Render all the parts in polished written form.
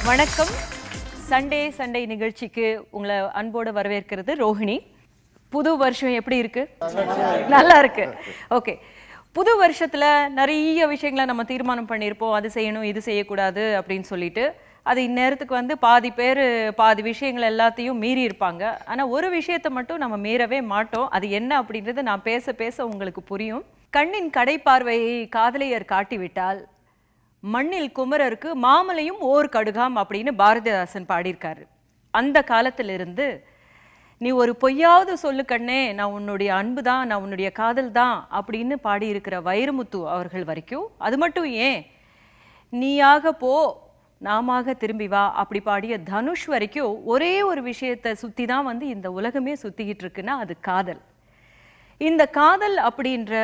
வணக்கம். சண்டே நிகழ்ச்சிக்கு உங்களை அன்போடு வரவேற்கிறது ரோஹிணி. புது வருஷம் எப்படி இருக்கு? நல்லா இருக்கு. ஓகே, புது வருஷத்துல நிறைய விஷயங்களை நம்ம தீர்மானம் பண்ணியிருப்போம். அது செய்யணும், இது செய்யக்கூடாது அப்படின்னு சொல்லிட்டு. அது இந்நேரத்துக்கு வந்து பாதி பேர் பாதி விஷயங்கள் எல்லாத்தையும் மீறி இருப்பாங்க. ஆனால் ஒரு விஷயத்தை மட்டும் நம்ம மீறவே மாட்டோம். அது என்ன அப்படின்றது நான் பேச பேச உங்களுக்கு புரியும். கண்ணின் கடைப்பார்வையை காதலையர் காட்டிவிட்டால் மண்ணில் குமரருக்கு மாமலையும் ஓர் கடுகாம் அப்படின்னு பாரதிதாசன் பாடியிருக்காரு. அந்த காலத்திலிருந்து நீ ஒரு பொய்யாவது சொல்லு கண்ணே, நான் உன்னுடைய அன்பு தான், நான் உன்னுடைய காதல் தான் அப்படின்னு பாடியிருக்கிற வைரமுத்து அவர்கள் வரைக்கும், அது மட்டும் ஏன் நீயாக போ நாமாக திரும்பி வா அப்படி பாடிய தனுஷ் வரைக்கும் ஒரே ஒரு விஷயத்தை சுற்றி தான் வந்து இந்த உலகமே சுற்றிக்கிட்டு இருக்குன்னா அது காதல். இந்த காதல் அப்படின்ற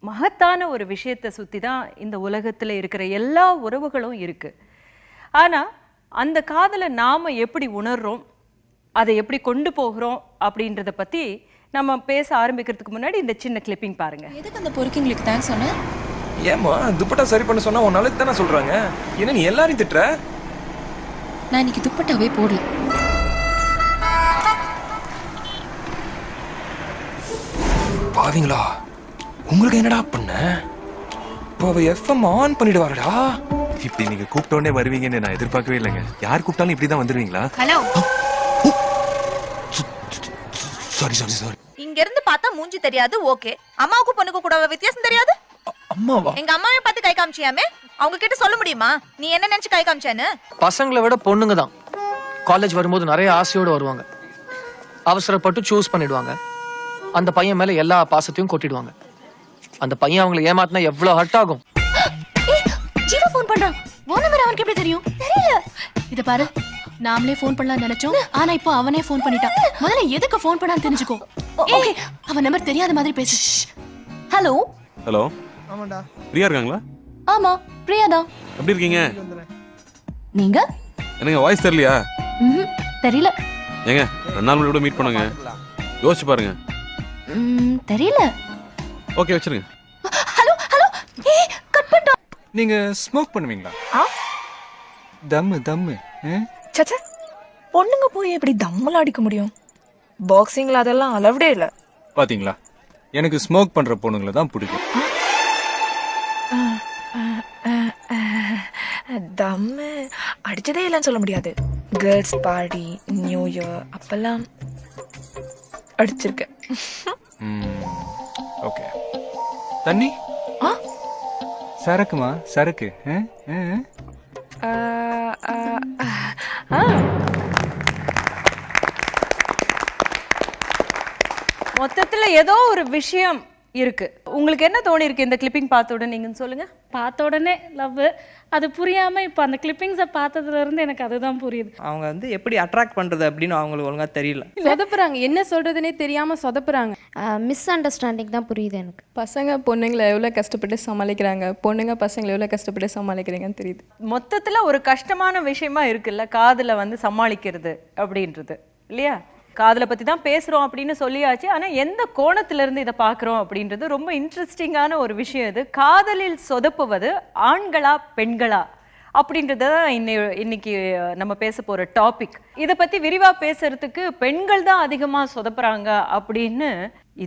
மகத்தான ஒரு விஷயத்தை சுற்றி தான் இந்த உலகத்தில் இருக்கிற எல்லா உறவுகளும் இருக்கு. ஆனால் அந்த காதலை நாம் எப்படி உணர்றோம், அதை எப்படி கொண்டு போகிறோம் அப்படின்றத பற்றி நம்ம பேச ஆரம்பிக்கிறதுக்கு முன்னாடி இந்த சின்ன கிளிப்பிங் பாருங்க. எதுக்கு அந்த பொறுக்கிங்களுக்கு தேங்க்ஸ் சொன்ன? ஏமா துப்பட்டா சரி பண்ண சொன்னா உன் நாளைக்கு தானே சொல்றாங்க. என்ன நீ எல்லாரையும் திட்டுற? நான் இன்னைக்கு துப்பட்டாவே போடல. பாவீங்களா, உங்களுக்கு என்னடா பண்ண? இப்போ அவ எஃப்எம் ஆன் பண்ணிடுவாரடா. இப்படி நீங்க கூப்பிட்டோன்னே வருவீங்கன்னு நான் எதிர்பார்க்கவே இல்லைங்க. யார் கூப்பிட்டாலும் இப்படிதான் வந்துருவீங்களா? Hello, sorry. இங்க இருந்து பார்த்தா மூஞ்சி தெரியாது, ஓகே. அம்மாவுக்கும் பொண்ணுக்கும் கூட வித்தியாசம் தெரியாது. அம்மாவா? எங்க அம்மாவை பார்த்து கை காமிச்சியாமே, அவங்க கிட்ட சொல்ல முடியுமா நீ என்ன நினைச்சு கை காமிச்சான்னு? பசங்களை விட பொண்ணுங்க தான் காலேஜ் வரும்போது நிறைய ஆசையோடு வருவாங்க. அவசரப்பட்டு சூஸ் பண்ணிடுவாங்க. அந்த பையன் மேல எல்லா பாசத்தையும் கொட்டிடுவாங்க. அந்த பையன் அவங்களை ஏமாத்தினா எவ்வளவு ஹர்ட் ஆகும். ஜீவா ஃபோன் பண்றான். உன் நம்பர் அவனுக்கு எப்படி தெரியும்? தெரியல. இத பாரு, நாமளே ஃபோன் பண்ணலாம் நினைச்சோம், ஆனா இப்போ அவனே ஃபோன் பண்ணிட்டான். முதல்ல எதுக்கு ஃபோன் பண்ணான்னு தெரிஞ்சுக்கோ. ஓகே, அவன் நம்பர் தெரியாத மாதிரி பேசு. ஹலோ. ஹலோ. ஆமாடா. பிரியா இருக்காங்களா? ஆமா, பிரியா தான். எப்படி இருக்கீங்க? நீங்க? எனக்கு வாய்ஸ் தெரியலையா? தெரியல. ஏங்க 2 நாள் கூட மீட் பண்ணுங்க, யோசிச்சு பாருங்க. தெரியல. ஓகே வச்சிருங்க. Hello hello. ஏய், கட் பண்ணு. நீங்க ஸ்மோக் பண்ணுவீங்களா? தம்மு சச்சா, பொண்ணுங்க போய் எப்படி தம்மல அடிக்க முடியும்? பாக்ஸிங்ல அதெல்லாம் அலவுடே இல்ல. பாத்தீங்களா, எனக்கு ஸ்மோக் பண்ற பொண்ணுங்களை தான் பிடிக்கும். தம்மு அடிச்சதே இல்லைன்னு சொல்ல முடியாது. கேர்ள்ஸ் பார்ட்டி, நியூ இயர் அப்பெல்லாம் அடிச்சிருக்கேன். ஓகே. தண்ணி? சரக்குமா? சரக்கு? மொத்தத்தில் ஏதோ ஒரு விஷயம் இருக்கு. உங்களுக்கு என்ன தோணி இருக்கு இந்த கிளிப்பிங் பார்த்த உடனே? நீங்க சொல்லுங்க. பார்த்த உடனே லவ், அது புரியாம இப்போ அந்த கிளிப்பிங்ஸை பார்த்ததுல இருந்து எனக்கு அதுதான் புரியுது. அவங்க வந்து எப்படி அட்ராக்ட் பண்றது அப்படின்னு அவங்களுக்கு ஒழுங்கா தெரியல. சொதப்புறாங்க, என்ன சொல்றதுனே தெரியாம சொதப்புறாங்க. மிஸ் அண்டர்ஸ்டாண்டிங் தான் புரியுது எனக்கு. பசங்க பொண்ணுங்களை எவ்வளோ கஷ்டப்பட்டு சமாளிக்கிறாங்க, பொண்ணுங்க பசங்களை எவ்வளோ கஷ்டப்பட்டு சமாளிக்கிறீங்கன்னு தெரியுது. மொத்தத்தில் ஒரு கஷ்டமான விஷயமா இருக்குல்ல காதலை வந்து சமாளிக்கிறது அப்படின்றது, இல்லையா? காதலை பற்றி தான் பேசுகிறோம் அப்படின்னு சொல்லியாச்சு. ஆனால் எந்த கோணத்திலிருந்து இதை பார்க்குறோம் அப்படின்றது ரொம்ப இன்ட்ரெஸ்டிங்கான ஒரு விஷயம். இது காதலில் சொதப்புவது ஆண்களா பெண்களா அப்படின்றத தான் இன்னைக்கு நம்ம பேச போகிற டாபிக். இதை பற்றி விரிவாக பேசுறதுக்கு பெண்கள் தான் அதிகமாக சொதப்புறாங்க அப்படின்னு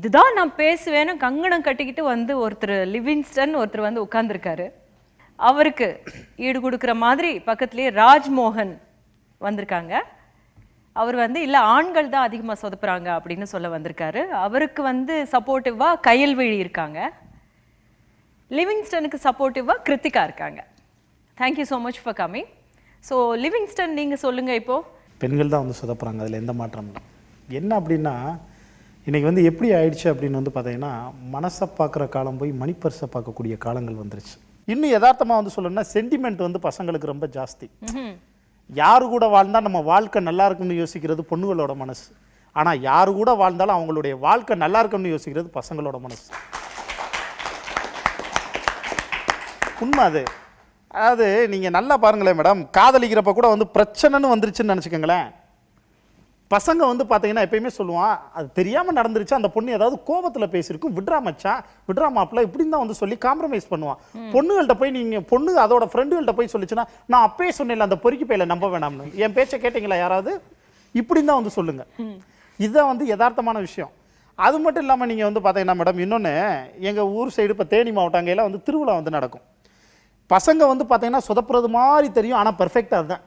இதுதான் நான் பேசுவேன்னு கங்கணம் கட்டிக்கிட்டு வந்து ஒருத்தர் லிவிங்ஸ்டன் ஒருத்தர் வந்து உட்கார்ந்துருக்காரு. அவருக்கு ஈடு கொடுக்குற மாதிரி பக்கத்துலேயே ராஜ்மோகன் வந்திருக்காங்க. அவர் வந்து இல்லை ஆண்கள் தான் அதிகமாக சொதப்புறாங்க அப்படின்னு சொல்ல வந்திருக்காரு. அவருக்கு வந்து சப்போர்ட்டிவாக கயல்விழி இருக்காங்க, லிவிங்ஸ்டனுக்கு சப்போர்ட்டிவாக கிருத்திகா இருக்காங்க. Thank you so much for coming. So Livingston, நீங்கள் சொல்லுங்கள். இப்போது பெண்கள் தான் வந்து சொதப்புறாங்க, அதில் எந்த மாற்றம் இல்லை. என்ன அப்படின்னா இன்றைக்கி வந்து எப்படி ஆயிடுச்சு அப்படின்னு வந்து பார்த்தீங்கன்னா, மனசை பார்க்குற காலம் போய் மணிப்பரிசை பார்க்கக்கூடிய காலங்கள் வந்துருச்சு. இன்னும் யதார்த்தமாக வந்து சொல்லணும்னா சென்டிமெண்ட் வந்து பசங்களுக்கு ரொம்ப ஜாஸ்தி. யாரு கூட வாழ்ந்தால் நம்ம வாழ்க்கை நல்லா இருக்குன்னு யோசிக்கிறது பொண்ணுகளோட மனசு. ஆனால் யாரு கூட வாழ்ந்தாலும் அவங்களுடைய வாழ்க்கை நல்லா இருக்குன்னு யோசிக்கிறது பசங்களோட மனசு. உண்மை அது. அதாவது நீங்கள் நல்லா பாருங்களேன் மேடம், காதலிக்கிறப்ப கூட வந்து பிரச்சனைன்னு வந்துருச்சுன்னு நினச்சிக்கோங்களேன், பசங்க வந்து பார்த்தீங்கன்னா எப்பயுமே சொல்லுவான் அது தெரியாமல் நடந்துருச்சு, அந்த பொண்ணு ஏதாவது கோபத்தில் பேசியிருக்கும், விட்ரா மச்சான் விட்ரா மாப்பிள்ள இப்படின்னு தான் வந்து சொல்லி காம்ப்ரமைஸ் பண்ணுவான். பொண்ணுகள்கிட்ட போய் நீங்கள் பொண்ணு அதோட ஃப்ரெண்டுகள்கிட்ட போய் சொல்லிச்சுன்னா நான் அப்பயே சொன்னேன் அந்த பொறுக்கி பையில நம்ப வேணாம்னு, என் பேச்சை கேட்டீங்களா யாராவது? இப்படின்னு தான் வந்து சொல்லுங்க. இதுதான் வந்து யதார்த்தமான விஷயம். அது மட்டும் இல்லாமல் நீங்கள் வந்து பார்த்தீங்கன்னா மேடம் இன்னொன்று எங்கள் ஊர் சைடு இப்போ தேனி மாவட்டங்கையில் வந்து திருவிழா வந்து நடக்கும். பசங்க வந்து பார்த்தீங்கன்னா சொதப்புறது மாதிரி தெரியும், ஆனால் பெர்ஃபெக்டாக அதுதான்.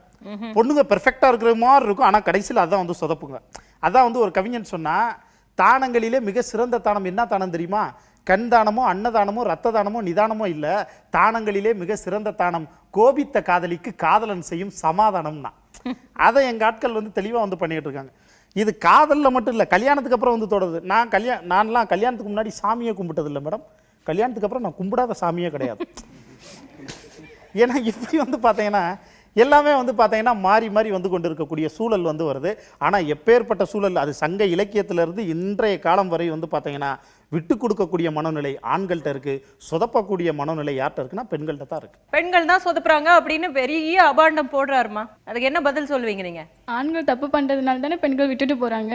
பொண்ணுங்க பெர்ஃபெக்டாக இருக்கிற மாதிரி இருக்கும், ஆனால் கடைசியில் அதான் வந்து சொதப்புங்க. அதான் வந்து ஒரு கவிஞன் சொன்னால் தானங்களிலே மிக சிறந்த தானம் என்ன தானம் தெரியுமா? கண் தானமோ அன்னதானமோ ரத்த தானமோ நிதானமோ இல்லை, தானங்களிலே மிக சிறந்த தானம் கோபித்த காதலிக்கு காதலன் செய்யும் சமாதானம்னா. அதை எங்கள் ஆட்கள் வந்து தெளிவாக வந்து பண்ணிகிட்டு இருக்காங்க. இது காதலில் மட்டும் இல்லை, கல்யாணத்துக்கு அப்புறம் வந்து தொடருது. நான்லாம் கல்யாணத்துக்கு முன்னாடி சாமியை கும்பிட்டதில்லை மேடம், கல்யாணத்துக்கு அப்புறம் நான் கும்பிடாத சாமியே கிடையாது. ஏன்னா இப்படி வந்து பார்த்தீங்கன்னா எல்லாமே வந்து பார்த்தீங்கன்னா மாறி மாறி வந்து கொண்டு இருக்கக்கூடிய சூழல் வந்து வருது. ஆனால் எப்பேற்பட்ட சூழல் அது சங்க இலக்கியத்திலிருந்து இன்றைய காலம் வரை வந்து பார்த்தீங்கன்னா விட்டு கொடுக்கக்கூடிய மனநிலை ஆண்கள்கிட்ட இருக்கு, சொதப்பக்கூடிய மனநிலை யார்கிட்ட இருக்குன்னா பெண்கள்கிட்ட தான் இருக்கு. பெண்கள் தான் சொதப்புறாங்க அப்படின்னு பெரிய அபாண்டம் போடுறாருமா, அதுக்கு என்ன பதில் சொல்லுவீங்க நீங்க? ஆண்கள் தப்பு பண்றதுனால தானே பெண்கள் விட்டுட்டு போறாங்க.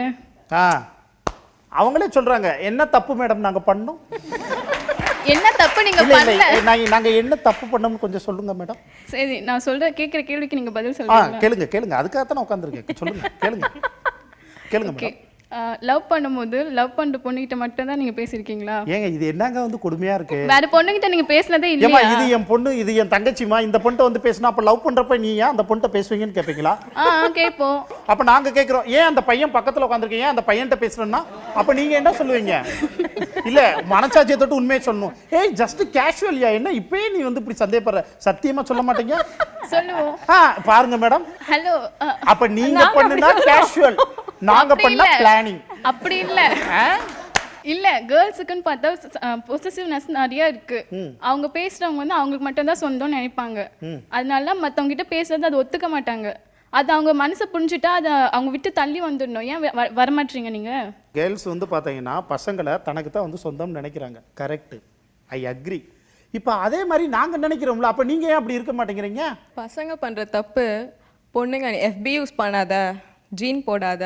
அவங்களே சொல்றாங்க என்ன தப்பு மேடம் நாங்க பண்ணோம், என்ன தப்பு நீங்க பண்ணல, நாங்க என்ன தப்பு பண்ணோம்னு கொஞ்சம் சொல்லுங்க மேடம். சரி நான் சொல்ற கேக்குற கேள்விக்கு நீங்க பதில் சொல்லுங்க. கேளுங்க அதுக்காக தான் நான் உட்கார்ந்திருக்கேன், சொல்லுங்க கேளுங்க மேடம். லவ் பண்ணும்போது லவ் பண்ற பொண்ணுகிட்ட மட்டும் தான் நீங்க பேசிருக்கீங்களா? ஏங்க இது என்னங்க வந்து கொடுமையா இருக்கு, வேற பொண்ணுகிட்ட நீங்க பேசினதே இல்லையா? ஏமா இது என் பொண்ணு இது என் தங்கச்சிமா, இந்த பொண்ணை வந்து பேசினா அப்ப லவ் பண்றப்ப நீ ஏன் அந்த பொண்ணை பேசுவீங்கன்னு கேட்பீங்களா? கேட்போம். அப்ப நாங்க கேக்குறோம் ஏன் அந்த பையன் பக்கத்துல உட்கார்ந்திருக்கீங்க, ஏன் அந்த பையன்கிட்ட பேசுறேன்னா அப்ப நீங்க என்ன சொல்லுவீங்க? இல்ல மனசாட்சியை தொட்டு உண்மையை சொல்லணும். ஏய் ஜஸ்ட் கேஷுவல்யா, என்ன இப்பயே நீ வந்து இப்படி சந்தேகப்படுற, சத்தியமா சொல்ல மாட்டீங்க? சொல்லுவோம். பாருங்க மேடம், ஹலோ அப்ப நீங்க பண்ணுனா கேஷுவல், நாங்க பண்ணா பிளானிங். அப்படி இல்ல இல்ல கேர்ள்ஸுக்குன்னு பார்த்தா பொசசிவ்னஸ் நிறைய இருக்கு. அவங்க பேசுறவங்க வந்து அவங்களுக்கு மட்டும் தான் சொந்தம்னு நினைப்பாங்க, அதனால மத்தவங்க கிட்ட பேசுறது அது ஒத்துக்க மாட்டாங்க. அது அவங்க மனசை புரிஞ்சுட்டா அதை அவங்க விட்டு தள்ளி வந்துடணும். ஏன் வரமாட்டீங்க நீங்க? கேர்ள்ஸ் வந்து பார்த்தீங்கன்னா பசங்களை தனக்கு தான் வந்து சொந்தம்னு நினைக்கிறாங்க, கரெக்ட், ஐ அக்ரி. இப்போ அதே மாதிரி நாங்கள் நினைக்கிறோம்ல, அப்போ நீங்கள் ஏன் அப்படி இருக்க மாட்டேங்கிறீங்க? பசங்க பண்ணுற தப்பு பொண்ணுங்க FB யூஸ் பண்ணாத, ஜீன் போடாத,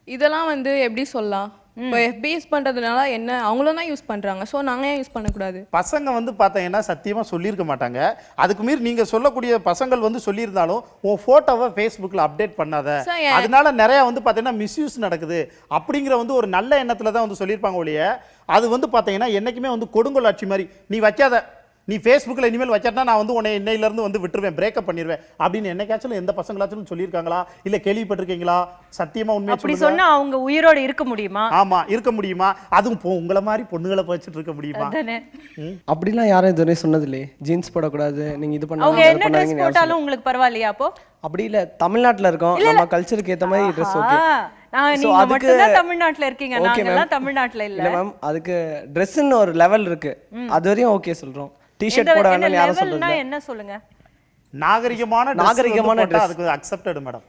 இதெல்லாம் வந்து எப்படி சொல்லலாம்? இப்போ FB யூஸ் பண்ணுறதுனால என்ன, அவங்களும் தான் யூஸ் பண்ணுறாங்க, ஸோ நாங்கள் ஏன் யூஸ் பண்ணக்கூடாது? பசங்க வந்து பார்த்தீங்கன்னா சத்தியமாக சொல்லியிருக்க மாட்டாங்க. அதுக்கு மீறி நீங்கள் சொல்லக்கூடிய பசங்கள் வந்து சொல்லியிருந்தாலும் உன் ஃபோட்டோவை ஃபேஸ்புக்கில் அப்டேட் பண்ணாத, அதனால நிறையா வந்து பார்த்தீங்கன்னா மிஸ்யூஸ் நடக்குது அப்படிங்கிற வந்து ஒரு நல்ல எண்ணத்தில் தான் வந்து சொல்லியிருப்பாங்க ஒழிய, அது வந்து பார்த்தீங்கன்னா என்றைக்குமே வந்து கொடுங்கோலாட்சி மாதிரி நீ வைக்காத, நீ ஃபேஸ்புக்கில் இனிமேல் வச்சாட்டா நான் வந்து உன்னை இன்னையிலேருந்து வந்து விட்டுருவேன், பிரேக்கப் பண்ணிடுவேன் அப்படின்னு என்னைக்காச்சும் எந்த பசங்களாச்சும் சொல்லியிருக்காங்களா? இல்லை கேள்விப்பட்டிருக்கீங்களா? சத்தியமாக உண்மையாக அப்படி சொன்னா அவங்க உயிரோட இருக்க முடியுமா? ஆமா இருக்க முடியுமா? அதுவும் உங்களை மாதிரி பொண்ணுங்களை வச்சுட்டு இருக்க முடியுமா? அப்படிலாம் யாரும் இதுவரை சொன்னது இல்லையே, ஜீன்ஸ் போடக்கூடாது, நீங்க இது பண்ணாங்க அவங்க என்ன ட்ரெஸ் போட்டாலும் உங்களுக்கு பரவாயில்லையா? அப்போ அப்படி இல்ல, தமிழ்நாட்டுல இருக்கோம், நம்ம கல்ச்சருக்கு ஏத்த மாதிரி ட்ரெஸ் ஓகே. நீங்க மட்டும் தான் தமிழ்நாட்டுல இருக்கீங்க, நாங்க எல்லாம் தமிழ்நாட்டுல இல்ல. இல்ல மேம், அதுக்கு ட்ரெஸ்ன்னு ஒரு லெவல் இருக்கு, அது வரையும் ஓகே சொல்றோம். டி-ஷர்ட் போட வேண்டாம் யாரும் சொல்றதுல. என்ன சொல்லுங்க? நாகரிகமான ட்ரெஸ் அதுக்கு அக்செப்டட் மேடம்.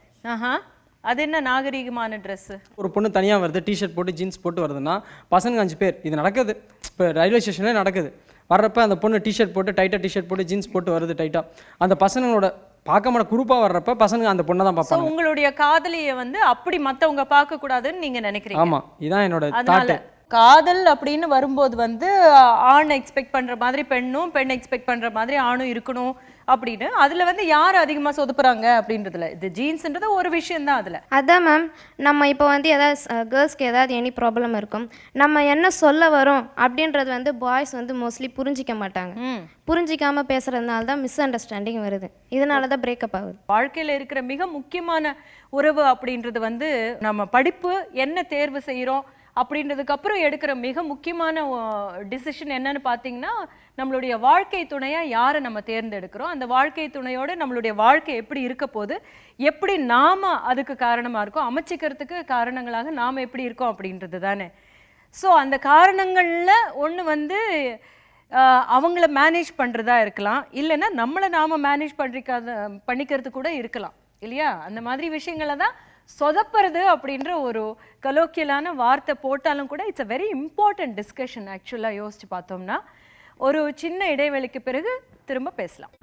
அது என்ன நாகரிகமான ட்ரெஸ்? ஒரு பொண்ணு தனியா வருது, டி-ஷர்ட் போட்டு ஜீன்ஸ் போட்டு வருதுன்னா பசங்க 5 பேர் இது நடக்குது, இப்போ ரயில்வே ஸ்டேஷன்ல நடக்குது, வர்றப்ப அந்த பொண்ணு டி-ஷர்ட் போட்டு டைட்டா டி-ஷர்ட் போட்டு ஜீன்ஸ் போட்டு வருது டைட்டா, அந்த பசங்களோட பார்க்க மாட்ட குரூப்பா வர்றப்ப பசங்க அந்த பொண்ணை தான் பார்ப்பாங்க. உங்களுடைய காதலியை வந்து அப்படி மத்தவங்க பார்க்க கூடாதுன்னு நீங்க நினைக்கிறீங்க? ஆமா, இதான் என்னோட தாட். காதல் அப்படின்னு வரும்போது வந்து ஆண் எக்ஸ்பெக்ட் பண்ற மாதிரி பெண்ணும், பெண் எக்ஸ்பெக்ட் பண்ற மாதிரி ஆணும் இருக்கணும் அப்படின்னு, அதுல வந்து யார் அதிகமா சொதப்புறாங்க அப்படின்றதுல இது ஜீன்ஸ்ன்றது ஒரு விஷயம் தான். அதுல அதான் மேம், நம்ம இப்போ வந்து ஏதாவது கேர்ள்ஸ்க்கு ஏதாவது எனி ப்ராப்ளம் இருக்கும், நம்ம என்ன சொல்ல வரோம் அப்படின்றது வந்து பாய்ஸ் வந்து மோஸ்ட்லி புரிஞ்சிக்க மாட்டாங்க. புரிஞ்சிக்காம பேசுறதுனால தான் மிஸ் அண்டர்ஸ்டாண்டிங் வருது, இதனால தான் பிரேக்கப் ஆகுது. வாழ்க்கையில இருக்கிற மிக முக்கியமான உறவு அப்படின்றது வந்து நம்ம படிப்பு என்ன தேர்வு செய்யறோம் அப்படின்றதுக்கு அப்புறம் எடுக்கிற மிக முக்கியமான டிசிஷன் என்னன்னு பார்த்தீங்கன்னா, நம்மளுடைய வாழ்க்கை துணையா யாரை நம்ம தேர்ந்தெடுக்கிறோம், அந்த வாழ்க்கை துணையோட நம்மளுடைய வாழ்க்கை எப்படி இருக்க போகுது, எப்படி நாம அதுக்கு காரணமா இருக்கோம், அமைச்சிக்கிறதுக்கு காரணங்களாக நாம எப்படி இருக்கோம் அப்படின்றது தானே. ஸோ அந்த காரணங்கள்ல ஒன்று வந்து அவங்கள மேனேஜ் பண்ணுறதா இருக்கலாம், இல்லைன்னா நம்மளை நாம மேனேஜ் பண்ணிக்கிறது கூட இருக்கலாம் இல்லையா? அந்த மாதிரி விஷயங்களை தான் சொதப்புறது அப்படின்ற ஒரு கலோக்கியலான வார்த்தை போட்டாலும் கூட it's a very important discussion. ஆக்சுவலாக யோசிச்சு பார்த்தோம்னா ஒரு சின்ன இடைவெளிக்கு பிறகு திரும்ப பேசலாம்.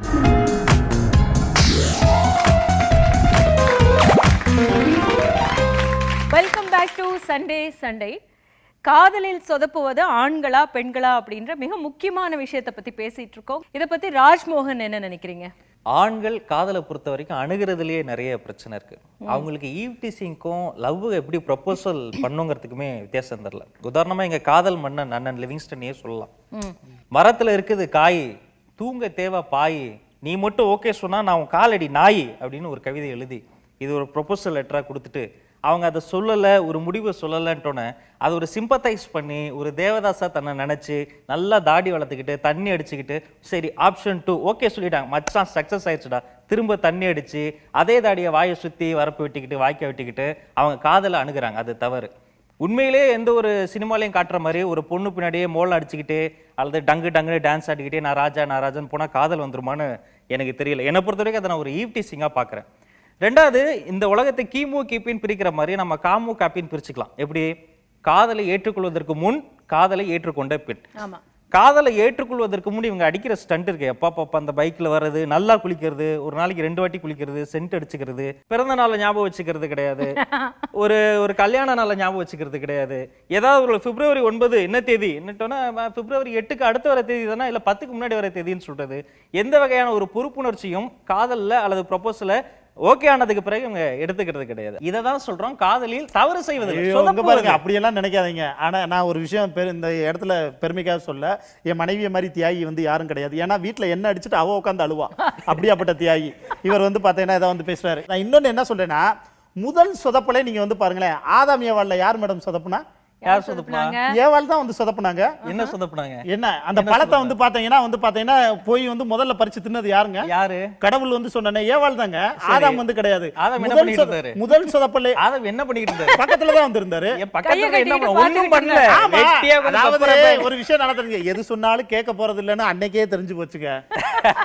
Welcome back to Sunday. காதலில் சொதப்புவது ஆண்களா பெண்களா அப்படின்ற மிக முக்கியமான விஷயத்தை பத்தி பேசிட்டு இருக்கோம். இதை பத்தி ராஜ்மோகன் என்ன நினைக்கிறீங்க? ஆண்கள் காதலை பொறுத்த வரைக்கும் அணுகிறதுலயே நிறைய பிரச்சனை இருக்கு. அவங்களுக்கு ஈவ்டீசிங்க்கும் லவ் எப்படி ப்ரொபோசல் பண்ணுங்கிறதுக்குமே வித்தியாசம் தெரியல. உதாரணமா எங்க காதல் மன்னன் அண்ணன் லிவிங்ஸ்டனையே சொல்லலாம். மரத்துல இருக்குது காய், தூங்க தேவை பாய், நீ மட்டும் ஓகே சொன்னா நான் உன் காலடி நாய் அப்படின்னு ஒரு கவிதை எழுதி இது ஒரு ப்ரொபோசல் லெட்டரா கொடுத்துட்டு அவங்க அதை சொல்லலை, ஒரு முடிவை சொல்லலைன்ட்டோன்னே அது ஒரு சிம்பத்தைஸ் பண்ணி ஒரு தேவதாசா தன்னை நினச்சி நல்லா தாடி வளர்த்துக்கிட்டு தண்ணி அடிச்சுக்கிட்டு சரி ஆப்ஷன் 2 ஓகே சொல்லிட்டாங்க, மச்சான் சக்ஸஸ் ஆயிடுச்சுடா, திரும்ப தண்ணி அடித்து அதே தாடியை வாயை சுற்றி வரப்பு வெட்டிக்கிட்டு வாய்க்க வெட்டிக்கிட்டு அவங்க காதலை அணுகிறாங்க. அது தவறு. உண்மையிலே எந்த ஒரு சினிமாலையும் காட்டுற மாதிரி ஒரு பொண்ணு பின்னாடியே மோளம் அடிச்சுக்கிட்டு அல்லது டங்குன்னு டான்ஸ் ஆடிக்கிட்டே நான் ராஜான்னு போனால் காதல் வந்துருமான்னு எனக்கு தெரியல. என்னை பொறுத்த வரைக்கும் அதை நான் ஒரு ஈவ்டீசிங்காக பார்க்குறேன். ரெண்டாவது, இந்த உலகத்தை கிமு கிபின்னு பிரிக்கிற மாதிரி நம்ம காமு காப்பின்னு பிரிச்சுக்கலாம். எப்படி? காதலை ஏற்றுக்கொள்வதற்கு முன், காதலை ஏற்றுக்கொண்ட பின். காதலை ஏற்றுக்கொள்வதற்கு முன் இவங்க அடிக்கிற ஸ்டண்ட் இருக்கு. எப்பா அந்த பைக்ல வர்றது, நல்லா குளிக்கிறது, ஒரு நாளைக்கு 2 வாட்டி குளிக்கிறது, சென்ட் அடிச்சுக்கிறது, பிறந்த நாளை ஞாபகம் வச்சுக்கிறது கிடையாது, ஒரு கல்யாண நாளை ஞாபகம் வச்சுக்கிறது கிடையாது. ஏதாவது ஒரு பிப்ரவரி 9 என்ன தேதி என்னட்டோன்னா பிப்ரவரி 8க்கு அடுத்து வர தேதி தானே, இல்லை 10க்கு முன்னாடி வர தேதின்னு சொல்றது. எந்த வகையான ஒரு பொறுப்புணர்ச்சியும் காதல்ல அல்லது ப்ரொபோசல ஓகே ஆனதுக்கு பிறகு இவங்க எடுத்துக்கிறது கிடையாது. இதை தான் சொல்றோம் காதலில் தவறு செய்வது. அப்படியெல்லாம் நினைக்காதீங்க. ஆனா நான் ஒரு விஷயம் இந்த இடத்துல பெருமைக்காக சொல்ல, என் மனைவியை மாதிரி தியாகி வந்து யாரும் கிடையாது. ஏன்னா வீட்டுல என்ன அடிச்சுட்டு அவ உட்காந்து அழுவா, அப்படியாப்பட்ட தியாகி. இவர் வந்து பாத்தீங்கன்னா இதை வந்து பேசுறாரு. நான் இன்னொன்னு என்ன சொல்றேன்னா, முதல் சொதப்பலை நீங்க வந்து பாருங்களேன், ஆதாம் ஏவாள்ல யார் மேடம் சொதப்புனா? யார் சொதப்புனாங்க? ஏவாள் தான் வந்து சொதப்புனாங்க. என்ன சொதப்புனாங்க? என்ன அந்த பழத்தை வந்து பாத்தீங்கன்னா போய் வந்து முதல்ல பறிச்சு தின்னது யாருங்க? யாரு? கடவுள் வந்து சொன்னனே ஏவாள் தாங்க. ஆதாம் வந்து கிடையாது. ஆதாம் என்ன பண்ணிட்டு இருந்தாரு? முதல் சொதப்பல்ல ஆதாம் என்ன பண்ணிட்டு இருந்தாரு? பக்கத்துல தான் வந்திருந்தாரு. பக்கத்துல என்ன ஒண்ணும் பண்ணல. அதாவது ஒரு விஷயம் நடந்துருங்க, எது சொன்னாலும் கேட்க போறது இல்லைன்னு அன்னைக்கே தெரிஞ்சு போச்சுங்க.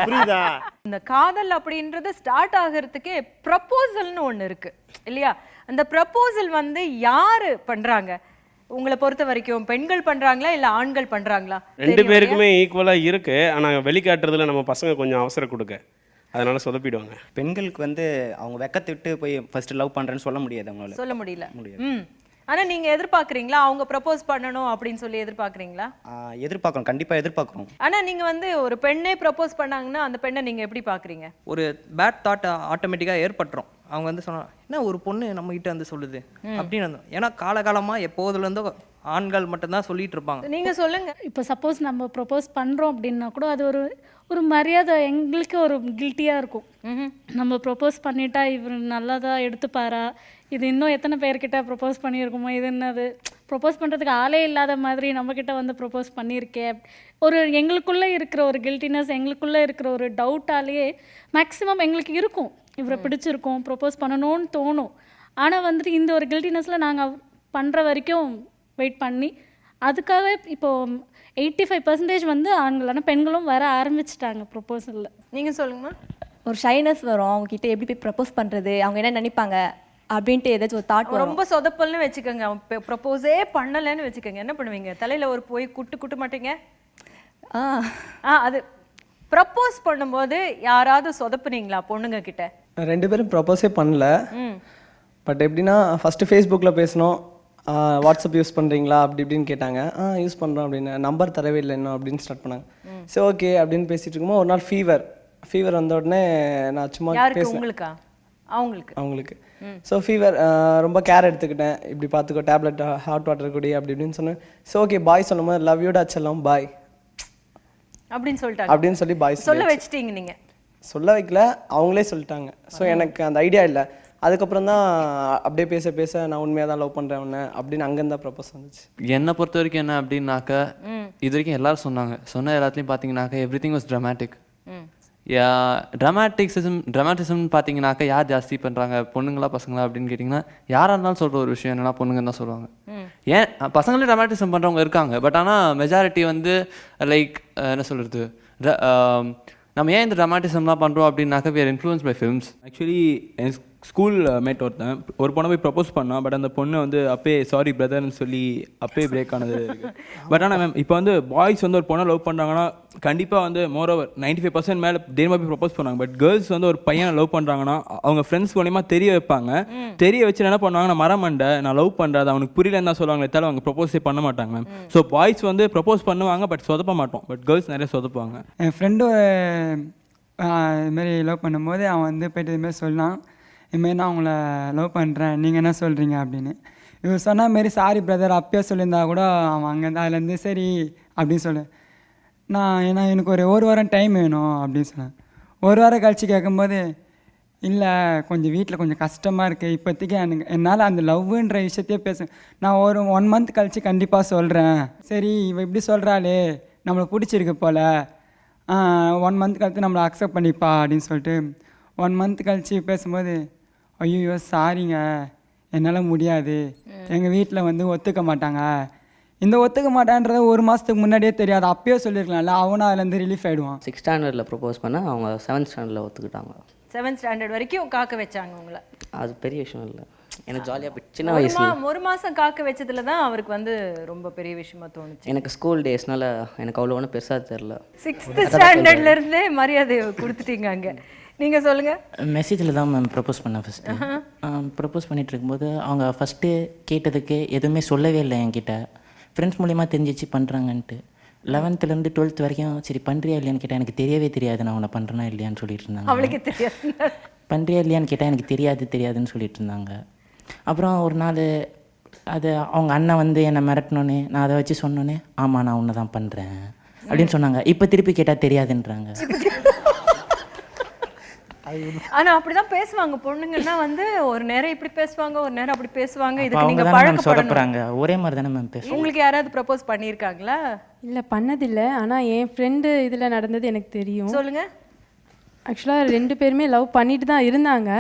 புரியுதா? இந்த காதல் அப்படின்றது ஸ்டார்ட் ஆகிறதுக்கே ப்ரப்போசல்னு ஒண்ணு இருக்கு இல்லையா? அந்த ப்ரப்போசல் வந்து யாரு பண்றாங்க? உங்களை பொறுத்த வரைக்கும் பெண்கள் பண்றாங்களா இல்ல ஆண்கள் பண்றாங்களா? 2 பேருக்குமே ஈக்குவலா இருக்கு. ஆனா வெளிக்காட்டுறதுல நம்ம பசங்க கொஞ்சம் அவசரம் கொடுக்க, அதனால சொதப்பிடுவாங்க. பெண்களுக்கு வந்து அவங்க வெக்கத்தை விட்டு போய் ஃபர்ஸ்ட் லவ் பண்றேன்னு சொல்ல முடியாது, அவங்களால சொல்ல முடியல. ஆனா நீங்க எதிர்பார்க்கறீங்களா அவங்க ப்ரப்போஸ் பண்ணணும் அப்படின்னு சொல்லி எதிர்பார்க்கறீங்களா? எதிர்பார்க்கறோம், கண்டிப்பா எதிர்பார்க்கறோம். ஆனா நீங்க வந்து ஒரு பெண்ணே ப்ரப்போஸ் பண்ணாங்கன்னா அந்த பெண்ணை நீங்க எப்படி பாக்குறீங்க? ஒரு பேட் தாட் ஆட்டோமேட்டிக்காக ஏற்பட்டுரும். அவங்க வந்து சொன்னா என்ன ஒரு பொண்ணு நம்ம கிட்ட வந்து சொல்லுது அப்படின்னு. ஏன்னா காலகாலமா எப்போதுலேருந்தோ ஆண்கள் மட்டும்தான் சொல்லிட்டு இருப்பாங்க. நீங்க சொல்லுங்க. இப்போ சப்போஸ் நம்ம ப்ரப்போஸ் பண்ணுறோம் அப்படின்னா கூட அது ஒரு மரியாதை, எங்களுக்கு ஒரு கில்ட்டியாக இருக்கும். நம்ம ப்ரப்போஸ் பண்ணிட்டா இவர் நல்லதாக எடுத்துப்பாரா, இது இன்னும் எத்தனை பேர்கிட்ட ப்ரப்போஸ் பண்ணியிருக்குமோ, இது என்னது ப்ரப்போஸ் பண்ணுறதுக்கு ஆளே இல்லாத மாதிரி நம்மக்கிட்ட வந்து ப்ரப்போஸ் பண்ணியிருக்கே, ஒரு எங்களுக்குள்ளே இருக்கிற ஒரு கில்ட்டினஸ், எங்களுக்குள்ளே இருக்கிற ஒரு டவுட்டாலேயே மேக்ஸிமம் எங்களுக்கு இருக்கும், இவரை பிடிச்சிருக்கோம், ப்ரப்போஸ் பண்ணணும்னு தோணும். ஆனால் வந்துட்டு இந்த ஒரு கில்ட்டினஸில் நாங்கள் பண்ணுற வரைக்கும் வெயிட் பண்ணி அதுக்காக இப்போது 85% வந்து ஆண்களான பெண்களும் வர ஆரம்பிச்சிட்டாங்க ப்ரப்போசலில். நீங்கள் சொல்லுங்கம்மா. ஒரு ஷைனஸ் வரும், அவங்க கிட்ட எப்படி போய் ப்ரப்போஸ் பண்ணுறது, அவங்க என்ன நினைப்பாங்க அப்படின்ட்டு ஏதாச்சும் ஒரு தாட் ரொம்ப சொதப்பல்னு வச்சுக்கோங்க, அவன் ப்ரப்போஸே பண்ணலைன்னு வச்சுக்கோங்க, என்ன பண்ணுவீங்க? தலையில் ஒரு போய் குட்டு மாட்டீங்க? அது ப்ரப்போஸ் பண்ணும்போது யாராவது சொதப்புனீங்களா பொண்ணுங்க கிட்ட? 2 பேரும் ப்ரப்போஸே பண்ணல. பட் எப்படின்னா ஃபஸ்ட்டு ஃபேஸ்புக்கில் பேசினோம், வாட்ஸ்அப் யூஸ் பண்ணுறீங்களா அப்படி இப்படின்னு கேட்டாங்க. யூஸ் பண்ணுறோம் அப்படின்னு. நம்பர் தரவே இல்லை இன்னும் அப்படின்னு ஸ்டார்ட் பண்ணாங்க. சரி ஓகே அப்படின்னு பேசிட்டு இருக்கும்போது ஒரு நாள் ஃபீவர் வந்த உடனே நான் சும்மா பேசுவேன் அவங்களுக்கு. ஸோ ஃபீவர் ரொம்ப கேர் எடுத்துக்கிட்டேன், இப்படி பார்த்துக்கோ, டேப்லெட் ஹாட் வாட்டர் குடி அப்படி இப்படின்னு சொன்னேன். ஸோ ஓகே பாய் சொல்லும் போது லவ் யூ டா செல்லம் பாய் அப்படின்னு சொல்லி பாய் சொல்ல வச்சிட்டீங்க. நீங்கள் சொல்ல வைக்கல, அவங்களே சொல்லிட்டாங்க. ஸோ எனக்கு அந்த ஐடியா இல்லை. அதுக்கப்புறம் தான் அப்படியே பேச நான் உண்மையாக தான் லவ் பண்ணுறேன் உன்னை அப்படின்னு அங்கேருந்தா ப்ரப்போஸ் வந்துச்சு. என்னை பொறுத்த வரைக்கும் என்ன அப்படின்னாக்கா, இது வரைக்கும் எல்லாரும் சொன்ன எல்லாத்துலேயும் பார்த்தீங்கன்னாக்கா எவ்ரி திங் வாஸ் ட்ராமேட்டிக். ட்ராமாட்டிசம்னு பார்த்தீங்கன்னாக்கா யார் ஜாஸ்தி பண்ணுறாங்க, பொண்ணுங்களா பசங்களா அப்படின்னு கேட்டிங்கன்னா யாராக இருந்தாலும் சொல்கிற ஒரு விஷயம் என்னன்னா பொண்ணுங்கன்னு தான் சொல்லுவாங்க. ஏன் பசங்களே ட்ராமாட்டிசம் பண்ணுறவங்க இருக்காங்க, பட் ஆனால் மெஜாரிட்டி வந்து லைக் என்ன சொல்கிறது, நம்ம ஏன் இந்த ட்ராமாட்டிசம்லாம் பண்ணுறோம் அப்படின்னாக்கா we are influenced by films. Actually school mate ஒருத்தன் ஒரு பொண்ணை போய் ப்ரப்போஸ் பண்ணான். பட் அந்த பொண்ணு வந்து அப்பயே சாரி பிரதர்னு சொல்லி அப்பயே பிரேக் ஆனது இருக்குது. பட் ஆனால் மேம் இப்போ வந்து பாய்ஸ் வந்து ஒரு பொண்ணை லவ் பண்ணுறாங்கன்னா கண்டிப்பாக வந்து மோரோவர் 95% மேலே தைரியமாக போய் ப்ரப்போஸ் பண்ணுவாங்க. பட் கேர்ள்ஸ் வந்து ஒரு பையனை லவ் பண்ணுறாங்கன்னா அவங்க ஃப்ரெண்ட்ஸ் மூலியமா தெரிய வைப்பாங்க. தெரிய வச்சு என்ன பண்ணுவாங்க, நான் மரமண்டை நான் லவ் பண்ணுறேன் அது அவனுக்கு புரியலன்னு தான் சொல்லுவாங்களே தவிர அவங்க ப்ரப்போஸே பண்ண மாட்டாங்க மேம். ஸோ பாய்ஸ் வந்து ப்ரப்போஸ் பண்ணுவாங்க பட் சொதப்ப மாட்டோம். பட் கேர்ள்ஸ் நிறைய சொதப்புவாங்க. என் ஃப்ரெண்டு இதுமாரி லவ் பண்ணும்போது அவன் வந்து போய்ட்டு இதுமாரி சொன்னான், இதுமாரி நான் அவங்கள லவ் பண்ணுறேன் நீங்கள் என்ன சொல்கிறீங்க அப்படின்னு. இவர் சொன்ன மாரி சாரி பிரதர் அப்பயே சொல்லியிருந்தா கூட அவன் அங்கேருந்து அதுலேருந்து சரி அப்படின்னு சொல்லு. ஏன்னா எனக்கு ஒரு வாரம் டைம் வேணும் அப்படின்னு சொன்னேன். ஒரு வாரம் கழித்து கேட்கும்போது இல்லை கொஞ்சம் வீட்டில் கொஞ்சம் கஷ்டமாக இருக்குது இப்போதைக்கு என்னால் அந்த லவ்ன்ற விஷயத்தையே நான் ஒரு 1 மந்த் கழித்து கண்டிப்பாக சொல்கிறேன். சரி இவ இப்படி சொல்கிறாளே நம்மளை பிடிச்சிருக்கு போல் 1 மந்த் கழித்து நம்மளை அக்செப்ட் பண்ணிப்பா அப்படின்னு சொல்லிட்டு 1 மந்த் கழித்து பேசும்போது ஐயோ சாரிங்க என்னால் முடியாது, எங்கள் வீட்டில் வந்து ஒத்துக்க மாட்டாங்க. இந்த ஒத்துக்க மாட்டான்றத 1 மாதத்துக்கு முன்னாடியே தெரியாது, அப்பயே சொல்லியிருக்கலாம்ல. அவனும் அதுலேருந்து ரிலீஃப் ஆகிடுவான். 6th ஸ்டாண்டர்டில் ப்ரப்போஸ் பண்ணால் அவங்க 7th ஸ்டாண்டர்டில் ஒத்துக்கிட்டாங்க. 7th ஸ்டாண்டர்ட் வரைக்கும் காக்க வச்சாங்க உங்களை. அது பெரிய விஷயம் இல்லை, எனக்கு ஜாலியாக சின்ன வயசுல 1 மாதம் காக்க வச்சதுல தான் அவருக்கு வந்து ரொம்ப பெரிய விஷயமா தோணுச்சு. எனக்கு ஸ்கூல் டேஸ்னால எனக்கு அவ்வளோ ஒன்றும் பெருசாக தெரில. 6th ஸ்டாண்டர்ட்ல இருந்தே மரியாதை கொடுத்துட்டீங்க அங்கே. நீங்கள் சொல்லுங்கள். மெசேஜில் தான் மேம் ப்ரப்போஸ் பண்ணேன் ஃபஸ்ட்டு. ப்ரப்போஸ் பண்ணிகிட்டு இருக்கும்போது அவங்க ஃபஸ்ட்டு கேட்டதுக்கு எதுவுமே சொல்லவே இல்லை என்கிட்ட. ஃப்ரெண்ட்ஸ் மூலிமா தெரிஞ்சிச்சு பண்ணுறாங்கன்ட்டு. 11th 12th வரைக்கும் சரி பண்ணுறியா இல்லையான்னு கேட்டால் எனக்கு தெரியவே தெரியாது நான் உன்னை பண்ணுறேன்னா இல்லையான்னு சொல்லிட்டு இருந்தாங்க. அவளுக்கு தெரியாது. பண்ணுறியா இல்லையான்னு கேட்டால் எனக்கு தெரியாதுன்னு சொல்லிட்டு இருந்தாங்க. அப்புறம் ஒரு நாள் அது அவங்க அண்ணன் வந்து என்னை மிரட்டினோன்னே நான் அதை வச்சு சொன்னோன்னே ஆமாம் நான் உன்னை தான் பண்ணுறேன் அப்படின்னு சொன்னாங்க. இப்போ திருப்பி கேட்டால் தெரியாதுன்றாங்க. ஆனா அப்படிதான் பேசுவாங்க பொண்ணுங்கன்னா வந்து ஒரு நேரம் இப்படி பேசுவாங்க ஒரு நேரம் அப்படி பேசுவாங்க. இதுக்கு நீங்க சொதப்புறாங்க ஒரே மாதிரி தானே மேம் பேசுவாங்க. உங்களுக்கு யாராவது ப்ரப்போஸ் பண்ணியிருக்காங்களா? இல்லை பண்ணதில்லை, ஆனால் என் ஃப்ரெண்டு இதில் நடந்தது எனக்கு தெரியும். சொல்லுங்க. ஆக்சுவலாக 2 பேருமே லவ் பண்ணிட்டு தான் இருந்தாங்க.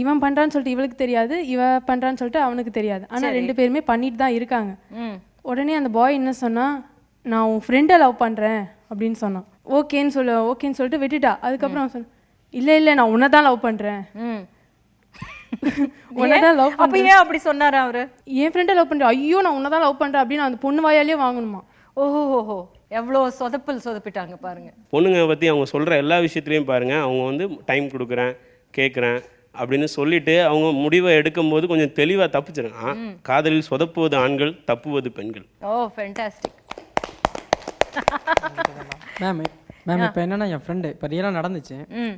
இவன் பண்ணுறான்னு சொல்லிட்டு இவளுக்கு தெரியாது, இவ பண்ணுறான்னு சொல்லிட்டு அவனுக்கு தெரியாது. ஆனால் 2 பேருமே பண்ணிட்டு தான் இருக்காங்க. உடனே அந்த பாய் என்ன சொன்னான், நான் உன் ஃப்ரெண்டை லவ் பண்ணுறேன் அப்படின்னு சொன்னான். ஓகேன்னு சொல்லிட்டு விட்டுட்டா. அதுக்கப்புறம் அவன் சொன்னான் இல்லை நான் உன்னை தான் லவ் பண்ணுறேன். உன்னதான் லவ் அப்ப ஏன் அப்படி சொன்னாரு அவரு? என் ஃப்ரெண்டை லவ் பண்ணுறேன், ஐயோ நான் உன்னதான் லவ் பண்ணுறேன் அப்படின்னு அந்த பொண்ணு வாயாலே வாங்கணுமா. ஓஹோ எவ்வளோ சொதப்பிட்டாங்க பாருங்க. பொண்ணுங்க பற்றி அவங்க சொல்கிற எல்லா விஷயத்துலையும் பாருங்கள், அவங்க வந்து டைம் கொடுக்குறேன் கேட்குறேன் அப்படின்னு சொல்லிட்டு அவங்க முடிவை எடுக்கும்போது கொஞ்சம் தெளிவாக தப்பிச்சிருங்க. காதலில் சொதப்புவது ஆண்கள், தப்புவது பெண்கள். ஓ ஃபேண்டாஸ்டிக். மேம் இப்போ என்னன்னா என் ஃப்ரெண்டு இப்போ ரியலாக நடந்துச்சு.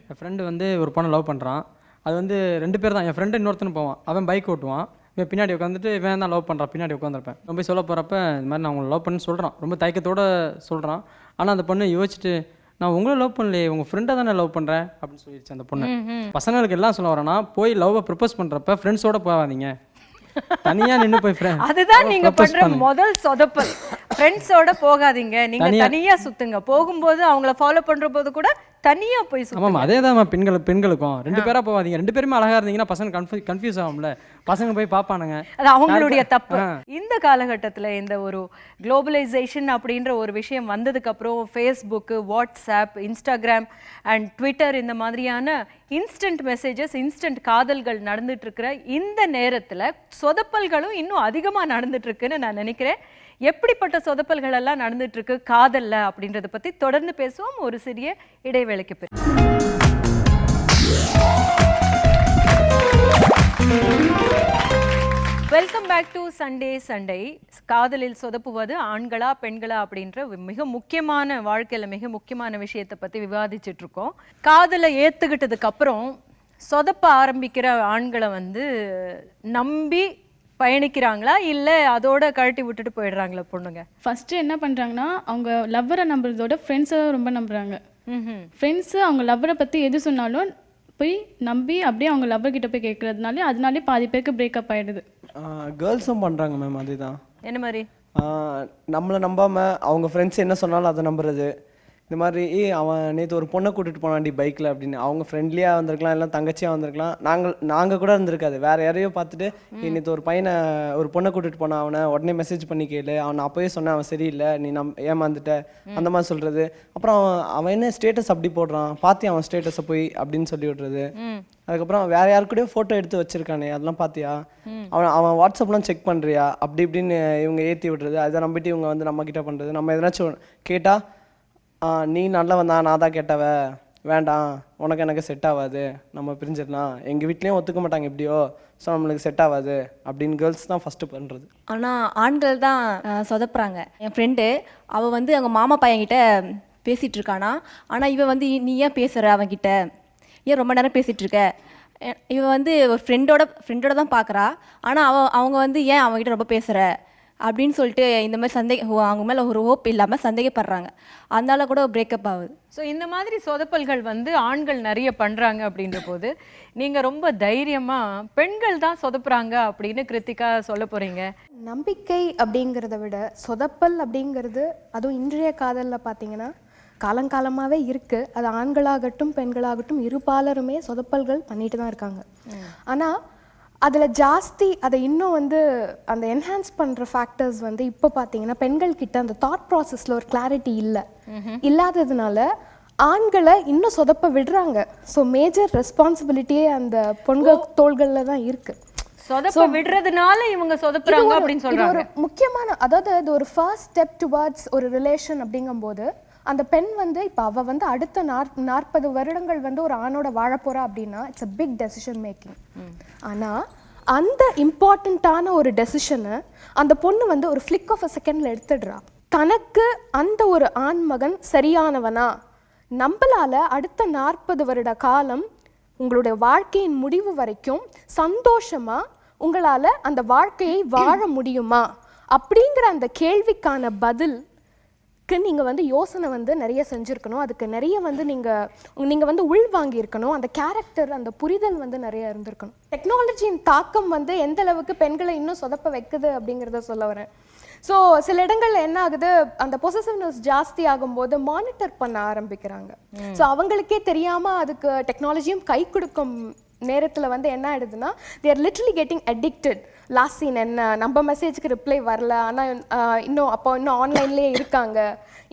என் ஃப்ரெண்டு வந்து ஒரு பொண்ணை லவ் பண்ணுறான். அது வந்து 2 பேர் தான். என் ஃப்ரெண்டு இன்னொருத்தனு போவான், அவன் பைக் ஓட்டுவான், இவன் பின்னாடி உட்காந்துட்டு இவன் தான் லவ் பண்ணுறான், பின்னாடி உட்காந்துருப்பேன். ரொம்ப சொல்ல போகிறப்ப இந்த மாதிரி நான் உங்களை லவ் பண்ணு சொல்கிறான், ரொம்ப தயக்கத்தோடு சொல்கிறான். ஆனால் அந்த பொண்ணு யோசிச்சுட்டு நான் உங்களை லவ் பண்ணலையே உங்கள் ஃப்ரெண்டை தானே லவ் பண்ணுறேன் அப்படின்னு சொல்லிடுச்சு அந்த பொண்ணு. பசங்களுக்கு எல்லாம் சொல்ல வரேன்னா போய் லவ்வை ப்ரப்போஸ் பண்ணுறப்ப ஃப்ரெண்ட்ஸோட போகாதீங்க, தனியா நின்னு போய் ஃப்ரெண்ட். அதுதான் நீங்க பண்ற முதல் சொதப்பல். ஃப்ரெண்ட்ஸோட போகாதீங்க, நீங்க தனியா சுத்துங்க. போகும்போது அவங்கள ஃபாலோ பண்ற போது கூட தனியா போய் சுத்துங்க. ஆமா அதேதான் பெண்களுக்கும் 2 பேரா போகாதீங்க. 2 பேருமே அழகா இருந்தீங்கன்னா பசங்க கன்ஃபியூஸ் ஆகும்ல, பசங்க போய் பாப்பானுங்க. அது அவங்களுடைய தப்பு. இந்த காலகட்டத்துல இந்த ஒரு குளோபலைசேஷன் அப்படின்ற ஒரு விஷயம் வந்ததுக்கு அப்புறம் Facebook, WhatsApp, Instagram and Twitter இந்த மாதிரியான இன்ஸ்டன்ட் மெசேஜஸ், இன்ஸ்டன்ட் காதல்கள் நடந்துட்டு இருக்கிற இந்த நேரத்துல சொதப்பல்களும் இன்னும் அதிகமா நடந்துட்டு இருக்குன்னு நான் நினைக்கிறேன். எப்படிப்பட்ட சொதப்பல்கள் எல்லாம் நடந்துட்டு இருக்கு காதல்ல அப்படின்றத பத்தி தொடர்ந்து பேசுவோம் ஒரு சிறிய இடைவேளைக்கு பிறகு. Welcome back to Sunday. காதலில் சொதப்புவது ஆண்களா பெண்களா அப்படின்ற மிக முக்கியமான வாழ்க்கையில மிக முக்கியமான விஷயத்தை பத்தி விவாதிச்சுட்டு இருக்கோம். காதலை ஏத்துக்கிட்டதுக்கு அப்புறம் சொதப்ப ஆரம்பிக்கிற ஆண்களை வந்து நம்பி பயணிக்கிறாங்களா இல்லை அதோட கழட்டி விட்டுட்டு போயிடுறாங்களா பொண்ணுங்க? ஃபர்ஸ்ட் என்ன பண்ணுறாங்கன்னா அவங்க லவ்வரை நம்புறதோட ஃப்ரெண்ட்ஸை ரொம்ப நம்புறாங்க. ஃப்ரெண்ட்ஸு அவங்க லவ்வரை பற்றி எது சொன்னாலும் போய் நம்பி அப்படியே அவங்க லவ்வர் கிட்ட போய் கேட்கறதுனால அதனாலே பாதி பேருக்கு பிரேக்கப் ஆகிடுது. கேர்ள்ஸும் பண்ணுறாங்க மேம். அதுதான் என்ன மாதிரி நம்மளை நம்பாமல் அவங்க ஃப்ரெண்ட்ஸ் என்ன சொன்னாலும் அதை நம்புறது. இந்த மாதிரி அவன் நேற்று ஒரு பொண்ணை கூட்டிகிட்டு போனான்டி பைக்கில் அப்படின்னு அவங்க ஃப்ரெண்ட்லியாக வந்திருக்கலாம், இல்லை தங்கச்சியாக வந்திருக்கலாம், நாங்கள் கூட இருந்திருக்காது. வேறு யாரையோ பார்த்துட்டு நேற்று ஒரு பொண்ணை கூட்டிகிட்டு போனான், அவனை உடனே மெசேஜ் பண்ணி கேளு, அவனை அப்போயே சொன்னேன் அவன் சரியில்லை, நீ ஏமாந்துட்ட அந்த மாதிரி சொல்கிறது. அப்புறம் அவன் என்ன ஸ்டேட்டஸ் அப்படி போடுறான் பார்த்தி அவன் ஸ்டேட்டஸை போய் அப்படின்னு சொல்லி விட்றது. அதுக்கப்புறம் வேற யாரு கூடயும் ஃபோட்டோ எடுத்து வச்சிருக்கானே அதெல்லாம் பார்த்தியா, அவன் வாட்ஸ்அப்லாம் செக் பண்ணுறியா அப்படி இப்படின்னு இவங்க ஏற்றி விடுறது. அதை நம்பிட்டு இவங்க வந்து நம்ம கிட்ட பண்ணுறது. நம்ம எதனாச்சும் கேட்டால் நீ நல்லவன் தான், நான் தான் கேட்டவ, வேண்டாம் உனக்கு எனக்கு செட் ஆகாது, நம்ம பிரிஞ்சிடலாம், எங்கள் வீட்லேயும் ஒத்துக்க மாட்டாங்க எப்படியோ, ஸோ நம்மளுக்கு செட் ஆகாது அப்படின்னு கேர்ள்ஸ் தான் ஃபஸ்ட்டு பண்ணுறது. ஆனால் ஆண்கள் தான் சொதப்புறாங்க. என் ஃப்ரெண்டு அவள் வந்து அவங்க மாமா பையன்கிட்ட பேசிகிட்டு இருக்கானா, ஆனால் இவன் வந்து நீ ஏன் பேசுகிற அவன்கிட்ட, ஏன் ரொம்ப நேரம் பேசிகிட்டு இருக்க, இவன் வந்து ஒரு ஃப்ரெண்டோட தான் பார்க்குறா, ஆனால் அவங்க வந்து ஏன் அவங்ககிட்ட ரொம்ப பேசுகிற அப்படின்னு சொல்லிட்டு இந்த மாதிரி அவங்க மேலே ஒரு ஹோப் இல்லாமல் சந்தேகப்படுறாங்க. அதனால கூட பிரேக்கப் ஆகுது. ஸோ இந்த மாதிரி சொதப்பல்கள் வந்து ஆண்கள் நிறைய பண்ணுறாங்க அப்படின்ற போது நீங்கள் ரொம்ப தைரியமாக பெண்கள் தான் சொதப்புறாங்க அப்படின்னு கிருத்திகா சொல்ல போகிறீங்க. நம்பிக்கை அப்படிங்கிறத விட சொதப்பல் அப்படிங்கிறது, அதுவும் இன்றைய காதலில் பார்த்தீங்கன்னா காலங்காலமாகவே இருக்குது. அது ஆண்களாகட்டும் பெண்களாகட்டும் இருபாலருமே சொதப்பல்கள் பண்ணிட்டு தான் இருக்காங்க. ஆனால் அதில் ஜாஸ்தி அதை இன்னும் வந்து அந்த என்ஹான்ஸ் பண்ணுற ஃபேக்டர்ஸ் வந்து இப்போ பார்த்தீங்கன்னா பெண்கள் கிட்ட அந்த தாட் ப்ராசஸில் ஒரு கிளாரிட்டி இல்லாததுனால ஆண்களை இன்னும் சொதப்ப விடுறாங்க. ஸோ மேஜர் ரெஸ்பான்சிபிலிட்டியே அந்த பொண்கள் தோள்களில் தான் இருக்கு. சொதப்ப விடுறதுனால இவங்க சொதப்புறாங்க அப்படின்னு சொல்றாங்க. ஒரு முக்கியமான, அதாவது அது ஒரு ஃபர்ஸ்ட் ஸ்டெப் டுவர்ட்ஸ் ஒரு ரிலேஷன் அப்படிங்கும்போது அந்த பெண் வந்து இப்போ அவள் வந்து அடுத்த 40 வருடங்கள் வந்து ஒரு ஆணோட வாழ போறா அப்படின்னா it's a big decision making. ஆனால் அந்த இம்பார்ட்டண்ட்டான ஒரு டெசிஷனை அந்த பொண்ணு வந்து ஒரு ஃப்ளிக் ஆஃப் அ செகண்டில் எடுத்துடுறா. தனக்கு அந்த ஒரு ஆண் மகன் சரியானவனா, நம்மளால் அடுத்த 40 வருட காலம் உங்களுடைய வாழ்க்கையின் முடிவு வரைக்கும் சந்தோஷமாக உங்களால் அந்த வாழ்க்கையை வாழ முடியுமா அப்படிங்கிற அந்த கேள்விக்கான பதில் நீங்கள் வந்து யோசனை வந்து நிறைய செஞ்சுருக்கணும். அதுக்கு நிறைய வந்து நீங்கள் வந்து உள் வாங்கியிருக்கணும். அந்த கேரக்டர், அந்த புரிதல் வந்து நிறைய இருந்திருக்கணும். டெக்னாலஜியின் தாக்கம் வந்து எந்த அளவுக்கு பெண்களை இன்னும் சொதப்ப வைக்குது அப்படிங்கிறத சொல்ல வரேன். ஸோ சில இடங்கள்ல என்ன ஆகுது, அந்த பொசசிவ்னஸ் ஜாஸ்தி ஆகும்போது மானிட்டர் பண்ண ஆரம்பிக்கிறாங்க. ஸோ அவங்களுக்கே தெரியாமல் அதுக்கு டெக்னாலஜியும் கை கொடுக்கும் நேரத்தில் வந்து என்ன ஆயிடுதுன்னா they are literally getting addicted. Last seen என்ன, நம்ம மெசேஜுக்கு ரிப்ளை வரல, ஆனால் இன்னும் ஆன்லைன்லேயே இருக்காங்க,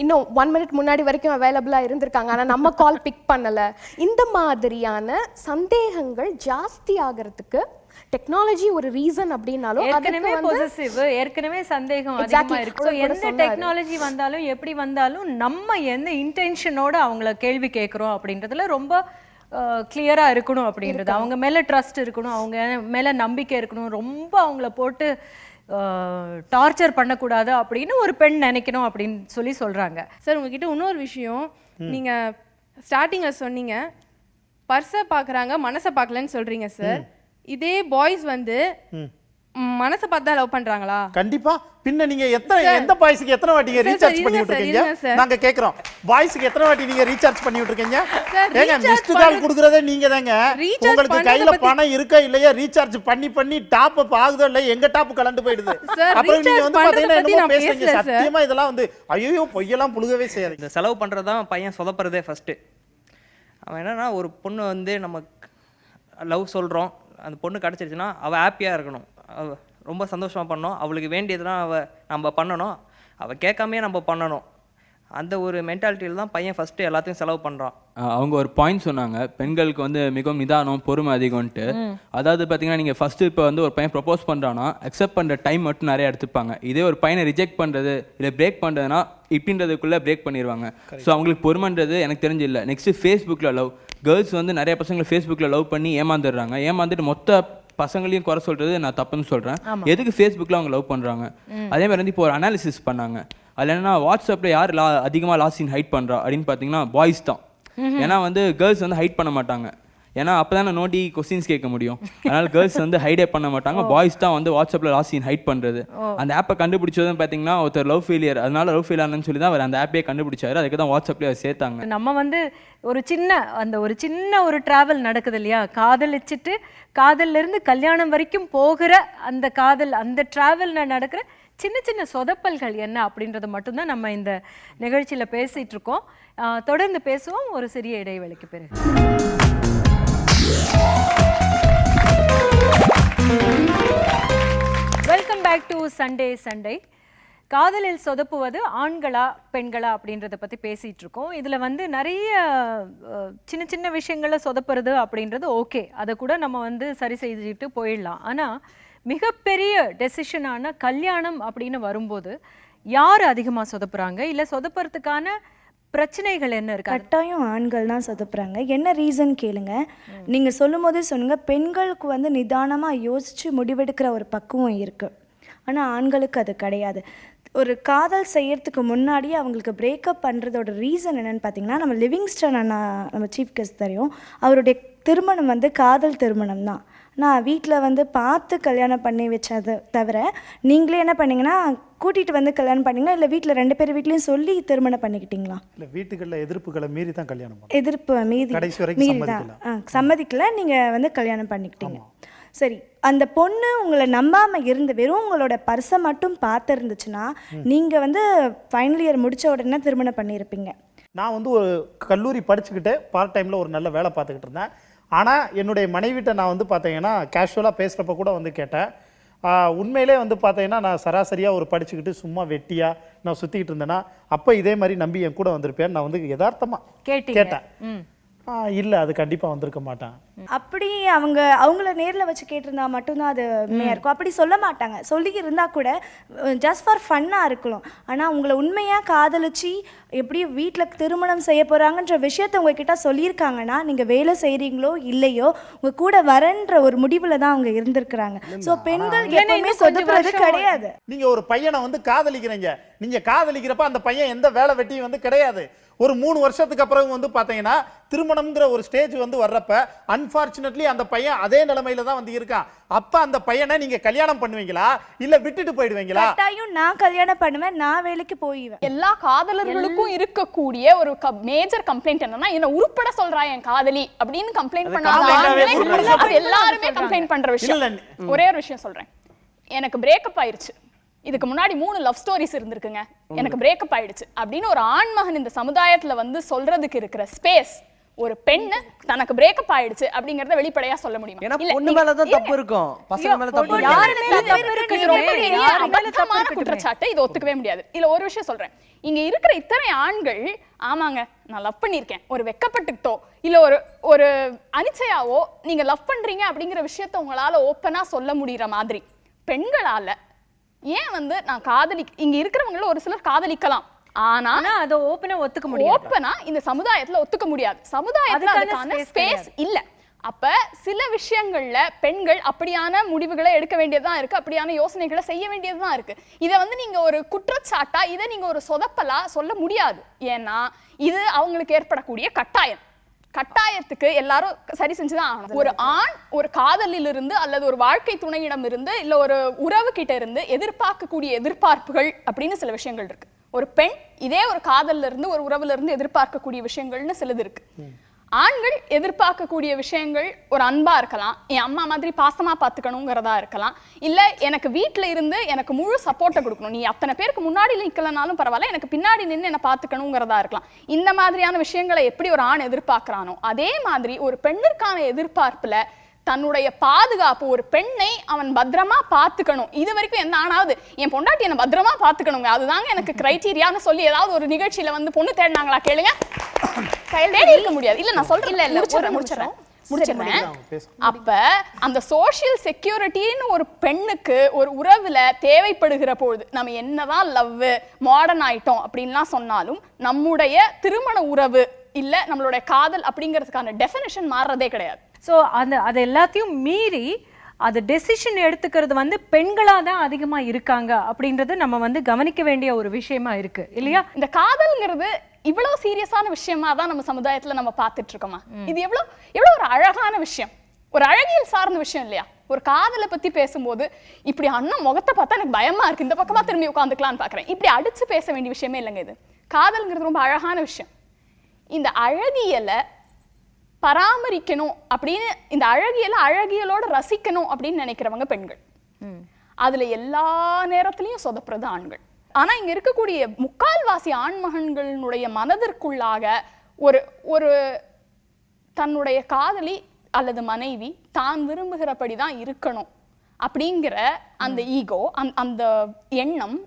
இன்னும் 1 minute முன்னாடி வரைக்கும் அவைலபிளாக இருந்திருக்காங்க, ஆனால் நம்ம கால் பிக் பண்ணலை. இந்த மாதிரியான சந்தேகங்கள் ஜாஸ்தி ஆகிறதுக்கு டெக்னாலஜி ஒரு ரீசன் அப்படின்னாலும் ஏற்கனவே பொசசிவ், ஏற்கனவே சந்தேகம் அதிகமா இருக்கு. ஸோ எந்த டெக்னாலஜி வந்தாலும் எப்படி வந்தாலும் நம்ம எந்த இன்டென்ஷனோட அவங்கள கேள்வி கேட்குறோம் அப்படின்றதுல ரொம்ப கிளியரா இருக்கணும் அப்படின்றது. அவங்க மேல ட்ரஸ்ட் இருக்கணும், அவங்க மேல நம்பிக்கை இருக்கணும், ரொம்ப அவங்கள போட்டு டார்ச்சர் பண்ணக்கூடாது அப்படின்னு ஒரு பெண் நினைக்கணும் அப்படின்னு சொல்லி சொல்றாங்க. சார் உங்ககிட்ட இன்னொரு விஷயம், நீங்க ஸ்டார்டிங்கில் சொன்னீங்க பர்ஸை பார்க்குறாங்க மனசை பார்க்கலன்னு சொல்றீங்க சார். இதே பாய்ஸ் வந்து மனசை பார்த்தா லவ் பண்றாங்களா? கண்டிப்பா. பின்ன நீங்க எந்த பாய்ஸ்க்கு எத்தனை வாட்டி நீங்க ரீசார்ஜ் பண்ணி விட்டுருக்கீங்க? நாங்க கேக்குறோம், பாய்ஸ்க்கு எத்தனை வாட்டி நீங்க ரீசார்ஜ் பண்ணி விட்டுருக்கீங்க? ஏங்க மிஸ்டு கால் கொடுக்கறதே நீங்க தாங்க. உங்களுக்கு கையில பணம் இருக்கா இல்லையா, ரீசார்ஜ் பண்ணி டாப் அப் ஆகுதோ இல்ல, எங்க டாப் கலந்து போயிடுது. அப்புறம் நீங்க வந்து பாத்தீங்கன்னா என்னமோ பேசுறீங்க. சத்தியமா இதெல்லாம் வந்து ஐயோ பொய்யெல்லாம் புழுகவே செய்யாது. இந்த செலவு பண்றதுதான் பையன் சொதப்புறதே ஃபர்ஸ்ட். அவன் என்னன்னா, ஒரு பொண்ணு வந்து நம்ம லவ் சொல்றோம், அந்த பொண்ணு கிடச்சிருச்சுன்னா அவள் ஹாப்பியாக இருக்கணும், ரொம்ப சந்தோஷமாக பண்ணணும், அவளுக்கு வேண்டியதெல்லாம் நம்ம பண்ணணும், அவள் கேட்காமே நம்ம பண்ணணும். அந்த ஒரு மென்டாலிட்டியில் தான் பையன் ஃபஸ்ட்டு எல்லாத்தையும் செலவு பண்ணுறான். அவங்க ஒரு பாயிண்ட் சொன்னாங்க, பெண்களுக்கு வந்து மிகவும் நிதானம் பொறுமை அதிகம்ன்ட்டு. அதாவது பார்த்தீங்கன்னா, நீங்கள் ஃபஸ்ட்டு இப்போ வந்து ஒரு பையன் ப்ரப்போஸ் பண்ணுறான்னா அக்செப்ட் பண்ணுற டைம் மட்டும் நிறைய எடுத்துப்பாங்க. இதே ஒரு பையனை ரிஜெக்ட் பண்ணுறது இல்லை பிரேக் பண்ணுறதுனா இப்படின்றதுக்குள்ளே பிரேக் பண்ணிடுவாங்க. ஸோ அவங்களுக்கு பொறுமைன்றது எனக்கு தெரிஞ்சு இல்லை. நெக்ஸ்ட்டு ஃபேஸ்புக்கில் லவ், கேர்ள்ஸ் வந்து நிறைய பசங்களை ஃபேஸ்புக்கில் லவ் பண்ணி ஏமாந்துடுறாங்க. ஏமாந்துட்டு மொத்த பசங்களையும் குறை சொல்கிறது நான் தப்புன்னு சொல்கிறேன். எதுக்கு ஃபேஸ்புக்கில் அவங்க லவ் பண்ணுறாங்க? அதே மாதிரி வந்து இப்போ ஒரு அனாலிசிஸ் பண்ணாங்க. அதில் என்னன்னா, வாட்ஸ்அப்பில் யார் அதிகமாக லாஸ்ட் சீன் ஹைட் பண்ணுறா அப்படின்னு பார்த்தீங்கன்னா பாய்ஸ் தான். ஏன்னா வந்து கேர்ள்ஸ் வந்து ஹைட் பண்ண மாட்டாங்க, ஏன்னா அப்போ தான் நோட்டி கொஸ்டின்ஸ் கேட்க முடியும். அதனால் கேர்ள்ஸ் வந்து ஹைடே பண்ண மாட்டாங்க, பாய்ஸ் தான் வந்து வாட்ஸ்அப்பில் லாஸ்ட் சீன் ஹைட் பண்ணுறது. அந்த ஆப்பை கண்டுபிடிச்சதும் பார்த்தீங்கன்னா ஒருத்தர் லவ் ஃபெயிலியர், அதனால லவ் ஃபெயில் ஆனன்னு சொல்லி தான் அவர் அந்த ஆப்பே கண்டுபிடிச்சாரு. அதுக்கு தான் வாட்ஸ்அப்லேயே அதை சேர்த்தாங்க. நம்ம வந்து ஒரு சின்ன ஒரு டிராவல் நடக்குது இல்லையா, காதலிச்சுட்டு காதல்லேருந்து கல்யாணம் வரைக்கும் போகிற அந்த காதல், அந்த டிராவலில் நடக்கிற சின்ன சொதப்பல்கள் என்ன அப்படின்றது மட்டும்தான் நம்ம இந்த நிகழ்ச்சியில் பேசிகிட்டு இருக்கோம். தொடர்ந்து பேசுவோம் ஒரு சிறிய இடைவேளைக்கு பிறகு. Welcome back to Sunday. காதலில் சொதப்புவது ஆண்களா பெண்களா அப்படின்றத பத்தி பேசிட்டு இருக்கோம். இதுல வந்து நிறைய சின்ன சின்ன விஷயங்கள சொதப்புறது அப்படின்றது ஓகே, அதை கூட நம்ம வந்து சரி செய்துட்டு போயிடலாம். ஆனா மிகப்பெரிய டெசிஷனான கல்யாணம் அப்படின்னு வரும்போது யார் அதிகமா சொதப்புறாங்க, இல்ல சொதப்புறதுக்கான பிரச்சனைகள் என்ன இருக்கு? கட்டாயம் ஆண்கள் தான் சொதப்புறாங்க. என்ன ரீசன் கேளுங்க. நீங்கள் சொல்லும் போதே சொன்னீங்க பெண்களுக்கு வந்து நிதானமாக யோசித்து முடிவெடுக்கிற ஒரு பக்குவம் இருக்குது, ஆனால் ஆண்களுக்கு அது கிடையாது. ஒரு காதல் செய்யறதுக்கு முன்னாடியே அவங்களுக்கு பிரேக்கப் பண்ணுறதோட ரீசன் என்னென்னு பார்த்தீங்கன்னா, நம்ம லிவிங்ஸ்டன் அண்ணா, நம்ம சீஃப் கெஸ்ட் தெரியும், அவருடைய திருமணம் வந்து காதல் திருமணம் தான். நான் வீட்டில் வந்து பார்த்து கல்யாணம் பண்ணி வச்சது தவிர, நீங்களே என்ன பண்ணீங்கன்னா கூட்டிகிட்டு வந்து கல்யாணம் பண்ணீங்களா, இல்லை வீட்டில் 2 பேர் வீட்லேயும் சொல்லி திருமணம் பண்ணிக்கிட்டீங்களா? இல்லை, வீட்டுகளில் எதிர்ப்புகளை மீறி தான் கல்யாணம் எதிர்ப்பு மீறி தான் சம்மதிக்கல, நீங்கள் வந்து கல்யாணம் பண்ணிக்கிட்டீங்க. சரி, அந்த பொண்ணு உங்களை நம்பாமல் இருந்து வெறும் உங்களோட பர்ஸை மட்டும் பார்த்து இருந்துச்சுன்னா நீங்கள் வந்து ஃபைனல் இயர் முடித்த உடனே திருமணம் பண்ணியிருப்பீங்க. நான் வந்து ஒரு கல்லூரி படிச்சுக்கிட்டு பார்ட் டைமில் ஒரு நல்ல வேலை பார்த்துக்கிட்டு இருந்தேன். ஆனால் என்னுடைய மனைவிட்ட நான் வந்து பார்த்தீங்கன்னா கேஷுவலாக பேசுகிறப்ப கூட வந்து கேட்டேன், உண்மையிலே வந்து பார்த்தீங்கன்னா நான் சராசரியாக ஒரு படிச்சுக்கிட்டு சும்மா வெட்டியாக நான் சுற்றிக்கிட்டு இருந்தேன்னா அப்போ இதே மாதிரி நம்பி என் கூட வந்திருப்பேன். நான் வந்து யதார்த்தமாக கேட்டேன். இல்லை, அது கண்டிப்பாக வந்திருக்க மாட்டேன். அப்படி அவங்கள நேரில் வச்சு கேட்டிருந்தா மட்டும்தான் அது உண்மையாக இருக்கும். அப்படி சொல்ல மாட்டாங்க, சொல்லி இருந்தால் கூட ஜஸ்ட் ஃபார் ஃபன்னாக இருக்கலாம். ஆனால் உங்களை உண்மையாக காதலிச்சு எப்படி வீட்டில் திருமணம் செய்ய போகிறாங்கன்ற விஷயத்த உங்ககிட்ட சொல்லியிருக்காங்கன்னா நீங்கள் வேலை செய்கிறீங்களோ இல்லையோ உங்கள் கூட வரன்ற ஒரு முடிவில் தான் அவங்க இருந்திருக்கிறாங்க. ஸோ பெண்கள் எப்பவுமே சொதப்புறது கிடையாது. நீங்கள் ஒரு பையனை வந்து காதலிக்கிறீங்க, நீங்கள் காதலிக்கிறப்ப அந்த பையன் எந்த வேலை வெட்டியும் வந்து கிடையாது. ஒரு 3 வருஷத்துக்கு அப்புறம் வந்து பார்த்தீங்கன்னா திருமணம்ங்கிற ஒரு ஸ்டேஜ் வந்து வர்றப்ப அன்ஃபார்ச்சுனேட்லி அந்த பையன் அதே நிலைமையில தான் வந்து இருக்கான். அப்ப அந்த பையனை நீங்க கல்யாணம் பண்ணுவீங்களா இல்ல விட்டுட்டு போயிடுவீங்களா? கட்டாயம் நான் கல்யாணம் பண்ணுவேன், நான் வேலைக்கு போயிடுவேன். எல்லா காதலர்களுக்கும் இருக்கக்கூடிய ஒரு மேஜர் கம்ப்ளைண்ட் என்னன்னா, என்ன உருப்பட சொல்றா என் காதலி அப்படின்னு கம்ப்ளைண்ட் பண்ணாங்க. அது எல்லாருமே கம்ப்ளைண்ட் பண்ற விஷயம். ஒரே ஒரு விஷயம் சொல்றேன், எனக்கு பிரேக்கப் ஆயிருச்சு, இதுக்கு முன்னாடி 3 லவ் ஸ்டோரிஸ் இருந்திருக்குங்க, எனக்கு பிரேக்கப் ஆயிடுச்சு அப்படின்னு ஒரு ஆண்மகன் இந்த சமுதாயத்துல வந்து சொல்றதுக்கு இருக்கிற ஸ்பேஸ் ஒரு பெண்ணு தனக்கு பிரேக்கப் ஆயிடுச்சு அப்படிங்கறத வெளிப்படையா சொல்ல முடியுமா? ஏன்னா பொண்ணு மேல தான் தப்பு இருக்கும், பசங்க மேல தப்பு இல்ல. அபத்தமான குற்றச்சாட்டு, இது ஒத்துக்கவே முடியாது. இல்ல ஒரு விஷயம் சொல்றேன், இங்க இருக்கிற இத்தனை ஆண்கள் ஆமாங்க நான் லவ் பண்ணிருக்கேன் ஒரு வெக்கப்பட்டுட்டோ இல்ல ஒரு அனிச்சையாவோ நீங்க லவ் பண்றீங்க அப்படிங்கிற விஷயத்த உங்களால ஓப்பனா சொல்ல முடியற மாதிரி பெண்களால ஏன் வந்து நான் இங்க இருக்கிறவங்கள ஒரு சிலர் காதலிக்கலாம், ஆனா அதை ஓப்பனா ஒத்துக்க முடியாது. ஓப்பனா இந்த சமுதாயத்துல ஒத்துக்க முடியாது. சமுதாயத்துல அதுக்கான ஸ்பேஸ் இல்ல. அப்ப சில விஷயங்கள்ல பெண்கள் அப்படியான முடிவுகளை எடுக்க வேண்டியதா இருக்கு, அப்படியான யோசனைகளை செய்ய வேண்டியதுதான் இருக்கு. இதை வந்து நீங்க ஒரு குற்றச்சாட்டா, இதை நீங்க ஒரு சொதப்பலா சொல்ல முடியாது. ஏன்னா இது அவங்களுக்கு ஏற்படக்கூடிய கட்டாயத்துக்கு எல்லாரும் சரி செஞ்சுதான் ஆகணும். ஒரு ஆண் ஒரு காதலில் இருந்து அல்லது ஒரு வாழ்க்கை துணையிடம் இருந்து இல்ல ஒரு உறவு கிட்ட இருந்து எதிர்பார்க்கக்கூடிய எதிர்பார்ப்புகள் அப்படின்னு சில விஷயங்கள் இருக்கு. ஒரு பெண் இதே ஒரு காதல்ல இருந்து ஒரு உறவுல இருந்து எதிர்பார்க்கக்கூடிய விஷயங்கள்னு சிலது இருக்கு. ஆண்கள் எதிர்பார்க்கக்கூடிய விஷயங்கள் ஒரு அன்பா இருக்கலாம், என் அம்மா மாதிரி பாசமா பாத்துக்கணுங்கிறதா இருக்கலாம், இல்ல எனக்கு வீட்டுல இருந்து எனக்கு முழு சப்போர்ட்டை கொடுக்கணும், நீ அத்தனை பேருக்கு முன்னாடி நிக்கலனாலும் பரவாயில்ல எனக்கு பின்னாடி நின்று என்ன பாத்துக்கணுங்கிறதா இருக்கலாம். இந்த மாதிரியான விஷயங்களை எப்படி ஒரு ஆண் எதிர்பார்க்கிறானோ அதே மாதிரி ஒரு பெண்ணிற்கான எதிர்பார்ப்புல தன்னுடைய பாதுகாப்பு, ஒரு பெண்ணை அவன் பத்திரமா பாத்துக்கணும். இது வரைக்கும் எந்த ஆணாவது என் பொண்டாட்டி என்ன பத்திரமா பாத்துக்கணுங்க அதுதாங்க எனக்கு கிரைட்டீரியான்னு சொல்லி ஏதாவது ஒரு நிகழ்ச்சியில வந்து பொண்ணு தேடினாங்களா கேளுங்க? தேடி இருக்க முடியாது. இல்ல நான் சொல்றேன், முடிச்சிடுறேன். அப்ப அந்த சோஷியல் செக்யூரிட்டின்னு ஒரு பெண்ணுக்கு ஒரு உறவுல தேவைப்படுகிற பொழுது நம்ம என்னதான் லவ் மாடர்ன் ஆயிட்டோம் அப்படின்லாம் சொன்னாலும் நம்முடைய திருமண உறவு இல்ல நம்மளுடைய காதல் அப்படிங்கிறதுக்கான டெஃபினிஷன் மாறுறதே கிடையாது. ஸோ அது எல்லாத்தையும் மீறி அது டெசிஷன் எடுத்துக்கிறது வந்து பெண்களாக தான் அதிகமாக இருக்காங்க அப்படின்றது நம்ம வந்து கவனிக்க வேண்டிய ஒரு விஷயமா இருக்கு இல்லையா? இந்த காதல்ங்கிறது இவ்வளவு சீரியஸான விஷயமா தான் நம்ம சமுதாயத்துல நம்ம பார்த்துட்டு இருக்கோமா? இது எவ்வளவு ஒரு அழகான விஷயம், ஒரு அழகியல் சார்ந்த விஷயம் இல்லையா? ஒரு காதலை பத்தி பேசும்போது இப்படி அண்ணன் முகத்தை பார்த்தா எனக்கு பயமா இருக்கு, இந்த பக்கமா திரும்பி உட்காந்துக்கலான்னு பாக்குறேன், இப்படி அடிச்சு பேச வேண்டிய விஷயமே இல்லைங்க. இது காதல்ங்கிறது ரொம்ப அழகான விஷயம். இந்த அழகியலை பராமரிக்கணும் அப்படின்னு, இந்த அழகியலோட ரசிக்கணும் அப்படின்னு நினைக்கிறவங்க பெண்கள். அதுல எல்லா நேரத்திலையும் சொதப்புறது ஆண்கள். ஆனா இங்க இருக்கக்கூடிய முக்கால்வாசி ஆண்மகன்களுடைய மனதிற்குள்ளாக ஒரு தன்னுடைய காதலி அல்லது மனைவி தான் விரும்புகிறபடிதான் இருக்கணும் அப்படிங்கிற அந்த ஈகோ, அந்த எண்ணம்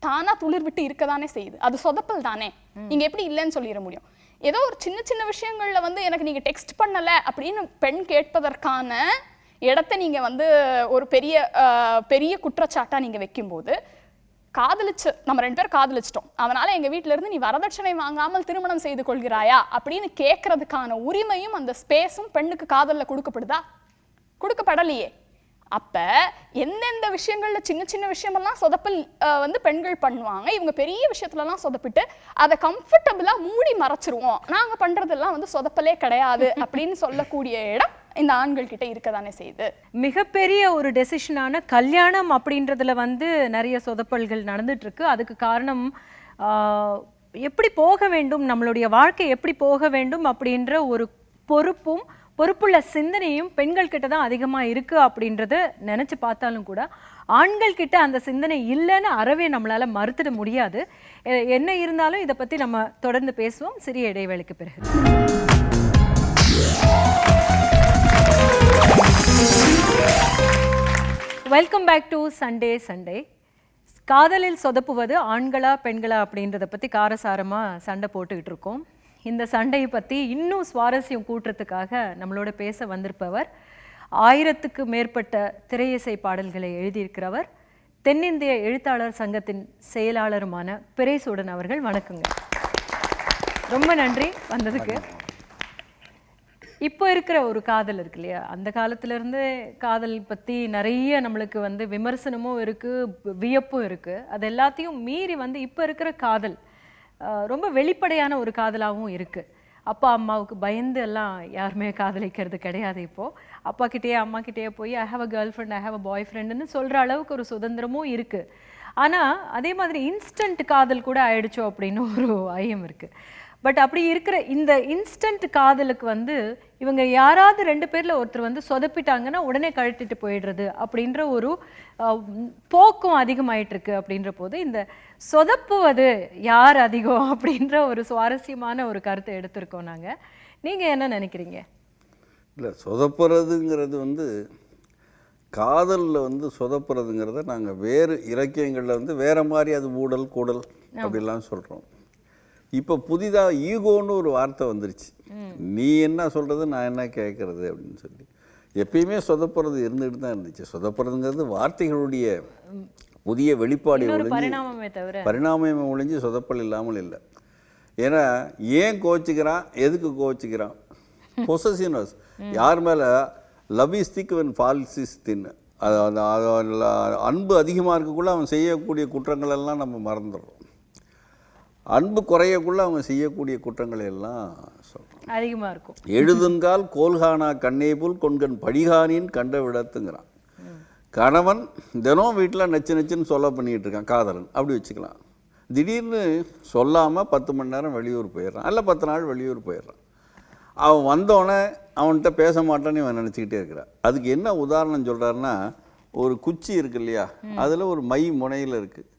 தானா துளிர் விட்டு இருக்கதானே செய்யுது. அது சொதப்பல் தானே, நீங்க எப்படி இல்லைன்னு சொல்லிட முடியும்? ஏதோ ஒரு சின்ன சின்ன விஷயங்கள்ல வந்து எனக்கு நீங்க டெக்ஸ்ட் பண்ணல அப்படின்னு பெண் கேட்பதற்கான இடத்தை நீங்க வந்து ஒரு பெரிய குற்றச்சாட்டா நீங்க வைக்கும்போது, காதலிச்சு நம்ம 2 பேரும் காதலிச்சிட்டோம், அதனால எங்க வீட்டுல இருந்து நீ வரதட்சணை வாங்காமல் திருமணம் செய்து கொள்கிறாயா அப்படின்னு கேட்கறதுக்கான உரிமையும் அந்த ஸ்பேஸும் பெண்ணுக்கு காதல்ல கொடுக்கப்படுதா? கொடுக்கப்படலையே. அப்ப எந்தெந்த விஷயங்கள்ல சின்ன சின்ன விஷயமெல்லாம் சொதப்பல் வந்து பெண்கள் பண்ணுவாங்க, இவங்க பெரிய விஷயத்துலலாம் சொதப்பிட்டு அதை கம்ஃபர்டபுளா மூடி மறைச்சிருவோம், நாங்க பண்றதெல்லாம் வந்து சொதப்பலே கிடையாது அப்படின்னு சொல்லக்கூடிய இடம் இந்த ஆண்கள் கிட்ட இருக்கதானே செய்யுது. மிகப்பெரிய ஒரு டெசிஷனான கல்யாணம் அப்படின்றதுல வந்து நிறைய சொதப்பல்கள் நடந்துட்டு இருக்கு. அதுக்கு காரணம் எப்படி போக வேண்டும், நம்மளுடைய வாழ்க்கை எப்படி போக வேண்டும் அப்படின்ற ஒரு பொறுப்புள்ள சிந்தனையும் பெண்கள் கிட்ட தான் அதிகமா இருக்கு அப்படின்றத நினைச்சு பார்த்தாலும் கூட ஆண்கள் கிட்ட அந்த சிந்தனை இல்லைன்னு அறவே நம்மளால மறுத்துட முடியாது. என்ன இருந்தாலும் இதை பத்தி நம்ம தொடர்ந்து பேசுவோம் சிறிய இடைவேளைக்கு பிறகு. Welcome back to Sunday. காதலில் சொதப்புவது ஆண்களா பெண்களா அப்படின்றத பத்தி காரசாரமா சண்டை போட்டுக்கிட்டு இருக்கோம். இந்த சண்டையை பற்றி இன்னும் சுவாரஸ்யம் கூட்டுறதுக்காக நம்மளோட பேச வந்திருப்பவர் 1000க்கு மேற்பட்ட திரையிசை பாடல்களை எழுதியிருக்கிறவர், தென்னிந்திய எழுத்தாளர் சங்கத்தின் செயலாளருமான பிறைசூடன் அவர்கள். வணக்கங்க, ரொம்ப நன்றி வந்ததுக்கு. இப்போ இருக்கிற ஒரு காதல் இருக்கு இல்லையா, அந்த காலத்திலேருந்து காதல் பற்றி நிறைய நம்மளுக்கு வந்து விமர்சனமும் இருக்குது, வியப்பும் இருக்குது. அது எல்லாத்தையும் மீறி வந்து இப்போ இருக்கிற காதல் ரொம்ப வெளிப்படையான ஒரு காதலாகவும் இருக்குது. அப்பா அம்மாவுக்கு பயந்து எல்லாம் யாருமே காதலிக்கிறது கிடையாது. இப்போது அப்பா கிட்டேயே அம்மா கிட்டேயே போய் I have a girl friend, I have a boy ஃப்ரெண்டுன்னு சொல்கிற அளவுக்கு ஒரு சுதந்திரமும் இருக்குது. ஆனால் அதே மாதிரி இன்ஸ்டன்ட் காதல் கூட ஆயிடுச்சோ அப்படின்னு ஒரு ஐயம் இருக்குது. பட் அப்படி இருக்கிற இந்த இன்ஸ்டன்ட் காதலுக்கு வந்து இவங்க யாராவது 2 பேரில் ஒருத்தர் வந்து சொதப்பிட்டாங்கன்னா உடனே கழட்டிட்டு போயிடுறது அப்படின்ற ஒரு போக்கும் அதிகமாயிட்டு இருக்கு. அப்படின்ற போது இந்த சொதப்புவது யார் அதிகம் அப்படின்ற ஒரு சுவாரஸ்யமான ஒரு கருத்தை எடுத்திருக்கோம் நாங்கள். நீங்கள் என்ன நினைக்கிறீங்க? இல்லை, சொதப்புறதுங்கிறது வந்து காதலில் வந்து சொதப்புறதுங்கிறத நாங்கள் வேறு இலக்கியங்களில் வந்து வேறு மாதிரி அது ஊடல் கூடல் அப்படிலாம் சொல்கிறோம். இப்போ புதிதாக ஈகோன்னு ஒரு வார்த்தை வந்துருச்சு. நீ என்ன சொல்கிறது நான் என்ன கேட்குறது அப்படின்னு சொல்லி எப்பயுமே சொதப்புறது இருந்துகிட்டு தான் இருந்துச்சு. சொதப்புறதுங்கிறது வார்த்தைகளுடைய புதிய வெளிப்பாடு பரிணாமமே ஒழிஞ்சு சொதப்பல் இல்லாமல் இல்லை. ஏன்னா ஏன் கோச்சிக்கிறான், எதுக்கு கோச்சிக்கிறான்? பொசசிவ்னஸ். யார் மேலே love is thick when falls is thin. அன்பு அதிகமாக இருக்கக்குள்ள அவன் செய்யக்கூடிய குற்றங்கள் எல்லாம் நம்ம மறந்துடுறோம். அன்பு குறையக்குள்ள அவங்க செய்யக்கூடிய குற்றங்களை எல்லாம் சொல்கிறோம் அதிகமாக இருக்கும். எழுதுங்கால் கோல்கானா கண்ணே போல் கொண்கன் படிகானின் கண்ட விடத்துங்கிறான். கணவன் தினம் வீட்டில் நச்சுன்னு சொல்ல பண்ணிகிட்டு இருக்கான், காதலன் அப்படி வச்சுக்கலாம். திடீர்னு சொல்லாமல் 10 மணி நேரம் வெளியூர் போயிடுறான், இல்லை 10 நாள் வெளியூர் போயிடுறான். அவன் வந்தோடனே அவன்கிட்ட பேச மாட்டான்னு இவன் நினச்சிக்கிட்டே இருக்கிறான். அதுக்கு என்ன உதாரணம் சொல்கிறாருன்னா, ஒரு குச்சி இருக்கு இல்லையா, அதில் ஒரு மை முனையில் இருக்குது,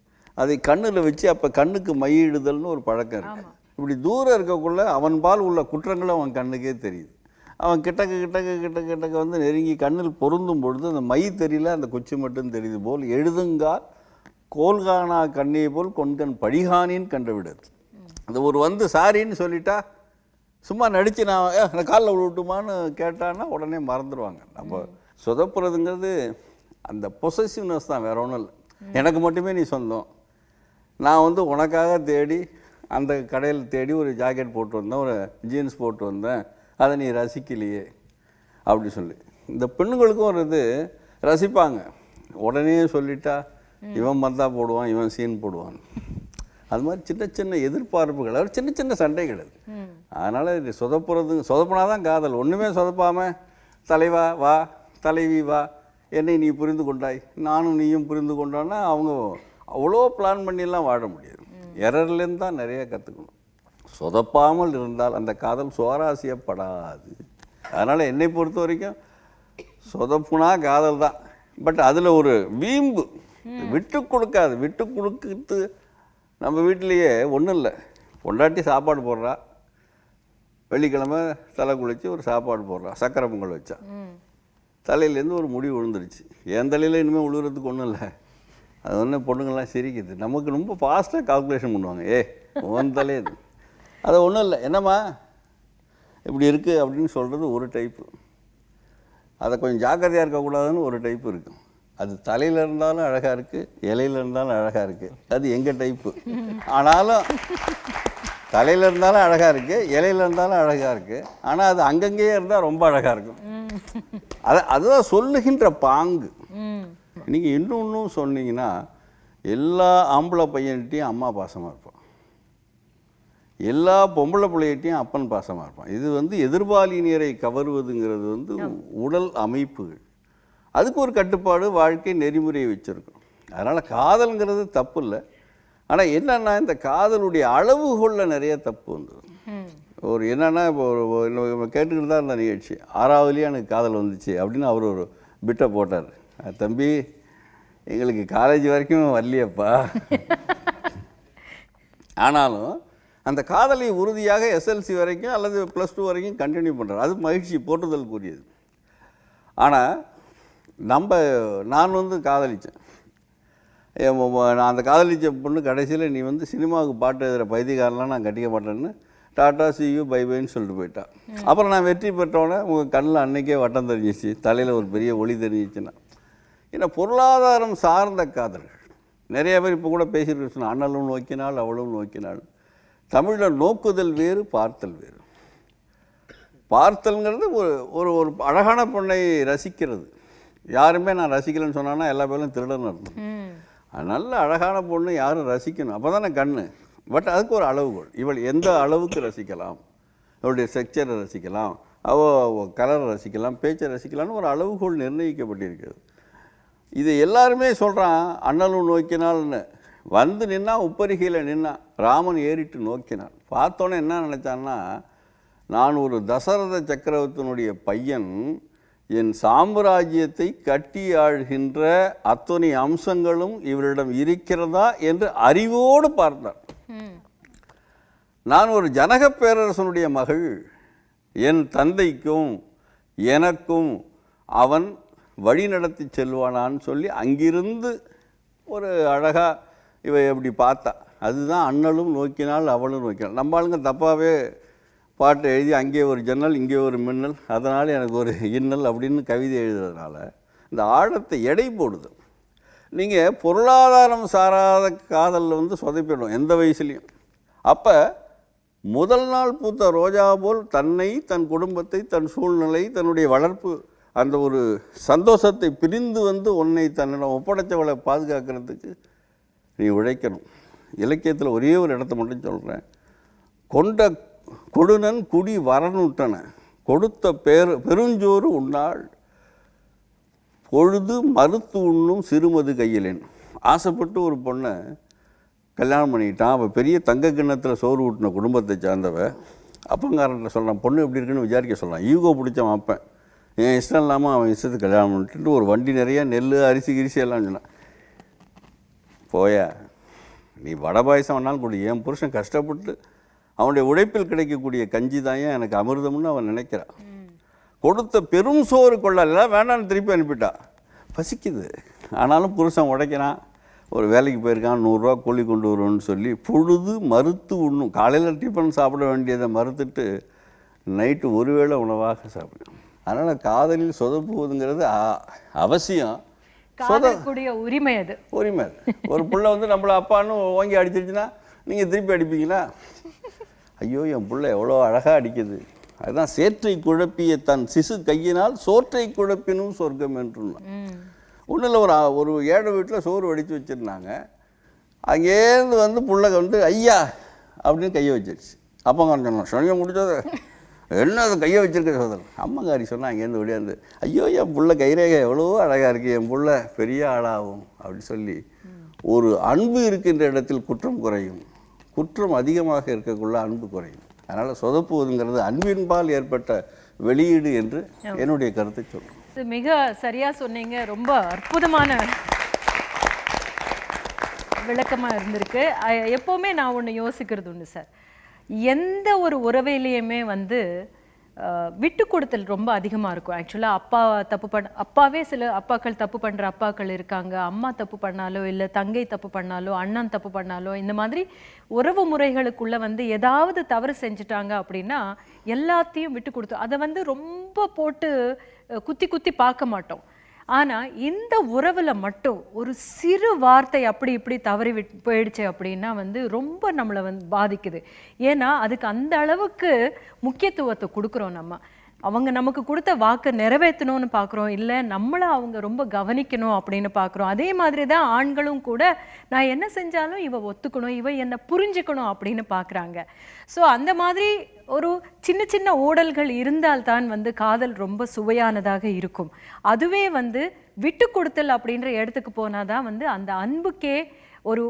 அதை கண்ணில் வச்சு அப்போ கண்ணுக்கு மையிடுதல்னு ஒரு பழக்கம் இருக்குது. இப்படி தூரம் இருக்கக்குள்ள அவன் பால் உள்ள குற்றங்களும் அவன் கண்ணுக்கே தெரியுது. அவன் கிட்டக்க வந்து நெருங்கி கண்ணில் பொருந்தும் பொழுது அந்த மை தெரியல, அந்த குச்சி மட்டும் தெரியுது போல் எழுதுங்கால் கோல்கானா கண்ணே போல் கொண்கன் படிகானின்னு கண்டுவிடுது. அது ஒரு வந்து சாரின்னு சொல்லிட்டா சும்மா நடித்து நான் காலில் விட்டுமான்னு கேட்டான்னா உடனே மறந்துடுவாங்க. நம்ம சொதப்புறதுங்கிறது அந்த பொசசிவ்னஸ் தான், வேற ஒன்றும் இல்லை. எனக்கு மட்டுமே நீ சொந்தம், நான் வந்து உனக்காக தேடி அந்த கடையில் தேடி ஒரு ஜாக்கெட் போட்டு வந்தேன், ஒரு ஜீன்ஸ் போட்டு வந்தேன், அதை நீ ரசிக்கலையே அப்படி சொல்லி இந்த பெண்ணுங்களுக்கும் ஒரு இது ரசிப்பாங்க. உடனே சொல்லிட்டா இவன் மந்தா போடுவான், இவன் சீன் போடுவான். அது மாதிரி சின்ன சின்ன எதிர்பார்ப்புகள், அது சின்ன சின்ன சண்டைகள். அது அதனால் இது சொதப்புனாதான் காதல். ஒன்றுமே சொதப்பாமல் தலைவா வா தலைவி வா என்னை நீ புரிந்து கொண்டாய் நானும் நீயும் புரிந்து கொண்டோன்னா அவங்க அவ்வளோ பிளான் பண்ணிலாம் வாழ முடியாது. எரர்லேருந்து தான் நிறைய கற்றுக்கணும். சொதப்பாமல் இருந்தால் அந்த காதல் சுவாரஸ்யப்படாது. அதனால் என்னை பொறுத்த வரைக்கும் சொதப்புனா காதல் தான். பட் அதில் ஒரு வீம்பு விட்டு கொடுக்காது. விட்டு கொடுக்குறது நம்ம வீட்டிலையே ஒன்றும் இல்லை, பொண்டாட்டி சாப்பாடு போடுறா, வெள்ளிக்கிழமை தலை குளித்து ஒரு சாப்பாடு போடுறா, சக்கரை பொங்கல் வச்சா, தலையிலேருந்து ஒரு முடி விழுந்துருச்சு. என் தலையில் இனிமேல் விழுகிறதுக்கு ஒன்றும் இல்லை, அது ஒன்று பொண்ணுங்கள்லாம் சிரிக்குது. நமக்கு ரொம்ப ஃபாஸ்ட்டாக கால்குலேஷன் பண்ணுவாங்க. ஓந்தாலே இது அது ஒன்றும் இல்லை, என்னம்மா இப்படி இருக்குது அப்படின்னு சொல்கிறது ஒரு டைப்பு. அதை கொஞ்சம் ஜாக்கிரதையாக இருக்கக்கூடாதுன்னு ஒரு டைப்பு இருக்குது. அது தலையில் இருந்தாலும் அழகாக இருக்குது, இலையில் இருந்தாலும் அழகாக இருக்குது. அது எங்கள் டைப்பு. ஆனாலும் தலையில் இருந்தாலும் அழகாக இருக்குது, இலையில் இருந்தாலும் அழகாக இருக்குது. ஆனால் அது அங்கங்கேயே இருந்தால் ரொம்ப அழகாக இருக்கும். அதுதான் சொல்லுகின்ற பாங்கு. நீங்கள் இன்னொன்றும் சொன்னீங்கன்னா, எல்லா ஆம்பளை பையன்கிட்டையும் அம்மா பாசமாக இருப்பான், எல்லா பொம்பளை பிள்ளைகிட்டையும் அப்பன் பாசமாக இருப்பான். இது வந்து எதிர்பாலினியரை கவருவதுங்கிறது வந்து உடல் அமைப்புகள். அதுக்கு ஒரு கட்டுப்பாடு, வாழ்க்கை நெறிமுறையை வச்சுருக்கணும். அதனால் காதல்ங்கிறது தப்பு இல்லை. ஆனால் என்னென்னா, இந்த காதலுடைய அளவுகோலில் நிறைய தப்பு வந்தது. ஒரு என்னென்னா, இப்போ ஒரு கேட்டுக்கிட்டு தான் இருந்த நிகழ்ச்சி, 6வதுலேயே எனக்கு காதல் வந்துச்சு அப்படின்னு அவர் ஒரு பிட்டை போட்டார். தம்பி, எங்களுக்கு காலேஜ் வரைக்கும் வரலையப்பா. ஆனாலும் அந்த காதலை உறுதியாக SLC வரைக்கும் அல்லது +2 வரைக்கும் கண்டினியூ பண்ணுறார். அது மகிழ்ச்சி, போற்றுதலுக்குரியது. ஆனால் நான் வந்து காதலித்தேன். நான் அந்த காதலித்த பொண்ணு கடைசியில், நீ வந்து சினிமாவுக்கு பாட்டு எழுதுகிற பைத்தியக்காரெலாம் நான் கட்டிக்க மாட்டேன்னு டாட்டா சியூ பை பைன்னு சொல்லிட்டு போயிட்டான். அப்புறம் நான் வெற்றி பெற்றோன்னே உங்கள் கண்ணில் அன்றைக்கே வட்டம் தெரிஞ்சிச்சு, தலையில் ஒரு பெரிய ஒளி தெரிஞ்சிச்சுன்னா. ஏன்னா பொருளாதாரம் சார்ந்த காதல்கள் நிறைய பேர் இப்போ கூட பேசிட்டு சொன்னால், அண்ணலும் நோக்கினாள் அவளும் நோக்கினாள். தமிழில் நோக்குதல் வேறு, பார்த்தல் வேறு. பார்த்தல்ங்கிறது ஒரு ஒரு அழகான பொண்ணை ரசிக்கிறது. யாருமே நான் ரசிக்கலைன்னு சொன்னான்னா எல்லா பேரும் திருடன்னு இருக்கும். நல்ல அழகான பொண்ணு யாரும் ரசிக்கணும், அப்போ தானே கண்ணு. பட் அதுக்கு ஒரு அளவுகோல். இவள் எந்த அளவுக்கு ரசிக்கலாம், அவளுடைய ஸ்ட்ரக்சரை ரசிக்கலாம், அவள் கலரை ரசிக்கலாம், பேச்சை ரசிக்கலாம்னு ஒரு அளவுகோல் நிர்ணயிக்கப்பட்டிருக்கிறது. இது எல்லாருமே சொல்கிறான், அண்ணலும் நோக்கினால்னு. வந்து நின்னா, உப்பரிகையில் நின்னா, ராமன் ஏறிட்டு நோக்கினான். பார்த்தோன்னே என்ன நினச்சான்னா, நான் ஒரு தசரத சக்கரவர்த்தியினுடைய பையன், என் சாம்ராஜ்யத்தை கட்டி ஆழ்கின்ற அத்தனை அம்சங்களும் இவரிடம் இருக்கிறதா என்று அறிவோடு பார்த்தார். நான் ஒரு ஜனக பேரரசனுடைய மகள், என் தந்தைக்கும் எனக்கும் அவன் வழி நடத்தி செல்வானான்னு சொல்லி அங்கிருந்து ஒரு அழகாக இவ எப்படி பார்த்தா. அதுதான் அண்ணலும் நோக்கினால் அவளும் நோக்கினாள். நம்ம ஆளுங்க தப்பாகவே பாட்டு எழுதி, அங்கே ஒரு ஜன்னல் இங்கே ஒரு மின்னல், அதனால் எனக்கு ஒரு இன்னல் அப்படின்னு கவிதை எழுதுறதுனால இந்த ஆழத்தை எடை போடுது. நீங்கள் பொருளாதாரம் சாராத காதலில் வந்து சொதைப்பிடும் எந்த வயசுலேயும். அப்போ முதல் நாள் பூத்த ரோஜா போல் தன்னை, தன் குடும்பத்தை, தன் சூழ்நிலை, தன்னுடைய வளர்ப்பு, அந்த ஒரு சந்தோஷத்தை பிரிந்து வந்து உன்னை தன்னிடம் ஒப்படைச்சவளை பாதுகாக்கிறதுக்கு நீ உழைக்கணும். இலக்கியத்தில் ஒரே ஒரு இடத்த மட்டும் சொல்கிறேன். கொண்ட கொடுனன் குடி வரனுட்டன, கொடுத்த பெருஞ்சோறு உண்ணாள், பொழுது மறுத்து உண்ணும் சிறுமது கையிலேன். ஆசைப்பட்டு ஒரு பொண்ணை கல்யாணம் பண்ணிக்கிட்டான். அவள் பெரிய தங்க கிண்ணத்தில் சோறு ஊட்டின குடும்பத்தை சார்ந்தவ. அப்பங்காரன்ட்ட சொல்கிறான், பொண்ணு எப்படி இருக்குன்னு விசாரிக்க சொல்கிறான். ஈகோ பிடிச்சவன் அப்பன். என் இஷ்டம் இல்லாமல் அவன் இஷ்டத்துக்கு கல்யாணம் பண்ணிட்டு ஒரு வண்டி நிறையா நெல், அரிசி கிரிசி எல்லாம் சொன்னான். போயா, நீ வடை பாயசம் வேணாலும் கொடு, என் புருஷன் கஷ்டப்பட்டு அவனுடைய உழைப்பில் கிடைக்கக்கூடிய கஞ்சி தான் எனக்கு அமிர்தம்னு அவன் நினைக்கிறான். கொடுத்த பெரும் சோறு கொள்ளலாம் வேண்டான்னு திருப்பி அனுப்பிட்டா. பசிக்குது, ஆனாலும் புருஷன் உடைக்கிறான். ஒரு வேலைக்கு போயிருக்கான், 100 ரூபா கூலி கொண்டு வருவோன்னு சொல்லி பொழுது மறுத்து உண்ணும். காலையில் டிஃபன் சாப்பிட வேண்டியதை மறுத்துட்டு நைட்டு ஒருவேளை உணவாக சாப்பிடும். அதனால் காதலில் சொதப்புவதுங்கிறது அவசியம். காதலிக்கூடிய உரிமை அது, உரிமை அது. ஒரு பிள்ளை வந்து நம்மளை அப்பான்னு ஓங்கி அடிச்சிருச்சுன்னா நீங்கள் திருப்பி அடிப்பீங்களா? ஐயோ, என் பிள்ளை எவ்வளோ அழகாக அடிக்குது. அதுதான் சேற்றை குழப்பிய தன் சிசு கையினால் சோற்றை குழப்பினும் சொர்க்கம் என்றுன்னா. ஒன்றும் இல்லை, ஒரு ஏழை வீட்டில் சோறு வடித்து வச்சுருந்தாங்க. அங்கேருந்து வந்து பிள்ளை வந்து ஐயா அப்படின்னு கையை வச்சிருச்சு. அப்பங்காரன் சொன்னான், சொன்ன முடிச்சது என்ன அது கையை வச்சிருக்க சோதரன். அம்மங்காரி சொன்னால் அங்கேருந்து ஒடியாந்து, ஐயோ என் பிள்ளை கைரேகை எவ்வளோ அழகாக இருக்குது, என் பிள்ளை பெரிய ஆளாகும் அப்படி சொல்லி. ஒரு அன்பு இருக்கின்ற இடத்தில் குற்றம் குறையும், குற்றம் அதிகமாக இருக்கக்குள்ள அன்பு குறையும். அதனால் சொதப்புவதுங்கிறது அன்பின்பால் ஏற்பட்ட வெளியீடு என்று என்னுடைய கருத்தை சொல்கிறேன். மிக சரியா சொன்னீங்க. ரொம்ப அற்புதமான விளக்கமா இருந்திருக்கு. எப்போவுமே நான் ஒன்று யோசிக்கிறது உண்டு சார், எந்த ஒரு உறவிலையுமே வந்து விட்டு கொடுத்தல் ரொம்ப அதிகமாக இருக்கும். ஆக்சுவலாக அப்பா தப்பு அப்பாவே சில அப்பாக்கள் தப்பு பண்ணுற அப்பாக்கள் இருக்காங்க. அம்மா தப்பு பண்ணாலோ இல்லை தங்கை தப்பு பண்ணாலோ அண்ணன் தப்பு பண்ணாலோ இந்த மாதிரி உறவு முறைகளுக்குள்ளே வந்து ஏதாவது தவறு செஞ்சுட்டாங்க அப்படின்னா எல்லாத்தையும் விட்டு கொடுத்து அதை வந்து ரொம்ப போட்டு குத்தி குத்தி பார்க்க மாட்டோம். ஆனால் இந்த உறவில் மட்டும் ஒரு சிறு வார்த்தை அப்படி இப்படி தவறி போயிடுச்சு அப்படின்னா வந்து ரொம்ப நம்மளை வந்து பாதிக்குது. ஏன்னா அதுக்கு அந்த அளவுக்கு முக்கியத்துவத்தை கொடுக்குறோம். அவங்க நமக்கு கொடுத்த வாக்கை நிறைவேற்றணும்னு பார்க்குறோம், இல்லை நம்மளை அவங்க ரொம்ப கவனிக்கணும் அப்படின்னு பார்க்குறோம். அதே மாதிரி தான் ஆண்களும் கூட நான் என்ன செஞ்சாலும் இவ ஒத்துக்கணும், இவ என்னை புரிஞ்சுக்கணும் அப்படின்னு பார்க்குறாங்க. ஸோ அந்த மாதிரி ஒரு சின்ன சின்ன ஊடல்கள் இருந்தால்தான் வந்து காதல் ரொம்ப சுவையானதாக இருக்கும். அதுவே வந்து விட்டு கொடுத்தல் அப்படின்ற இடத்துக்கு போனால் தான் வந்து அந்த அன்புக்கே ஒரு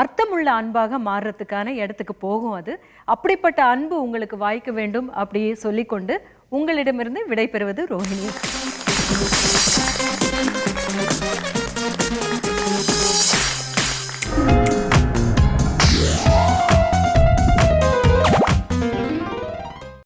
அர்த்தமுள்ள அன்பாக மாறுறதுக்கான இடத்துக்கு போகும். அது அப்படிப்பட்ட அன்பு உங்களுக்கு வாய்க்க வேண்டும் அப்படியே சொல்லிக்கொண்டு உங்களிடமிருந்து விடைபெறுவது ரோஹிணி.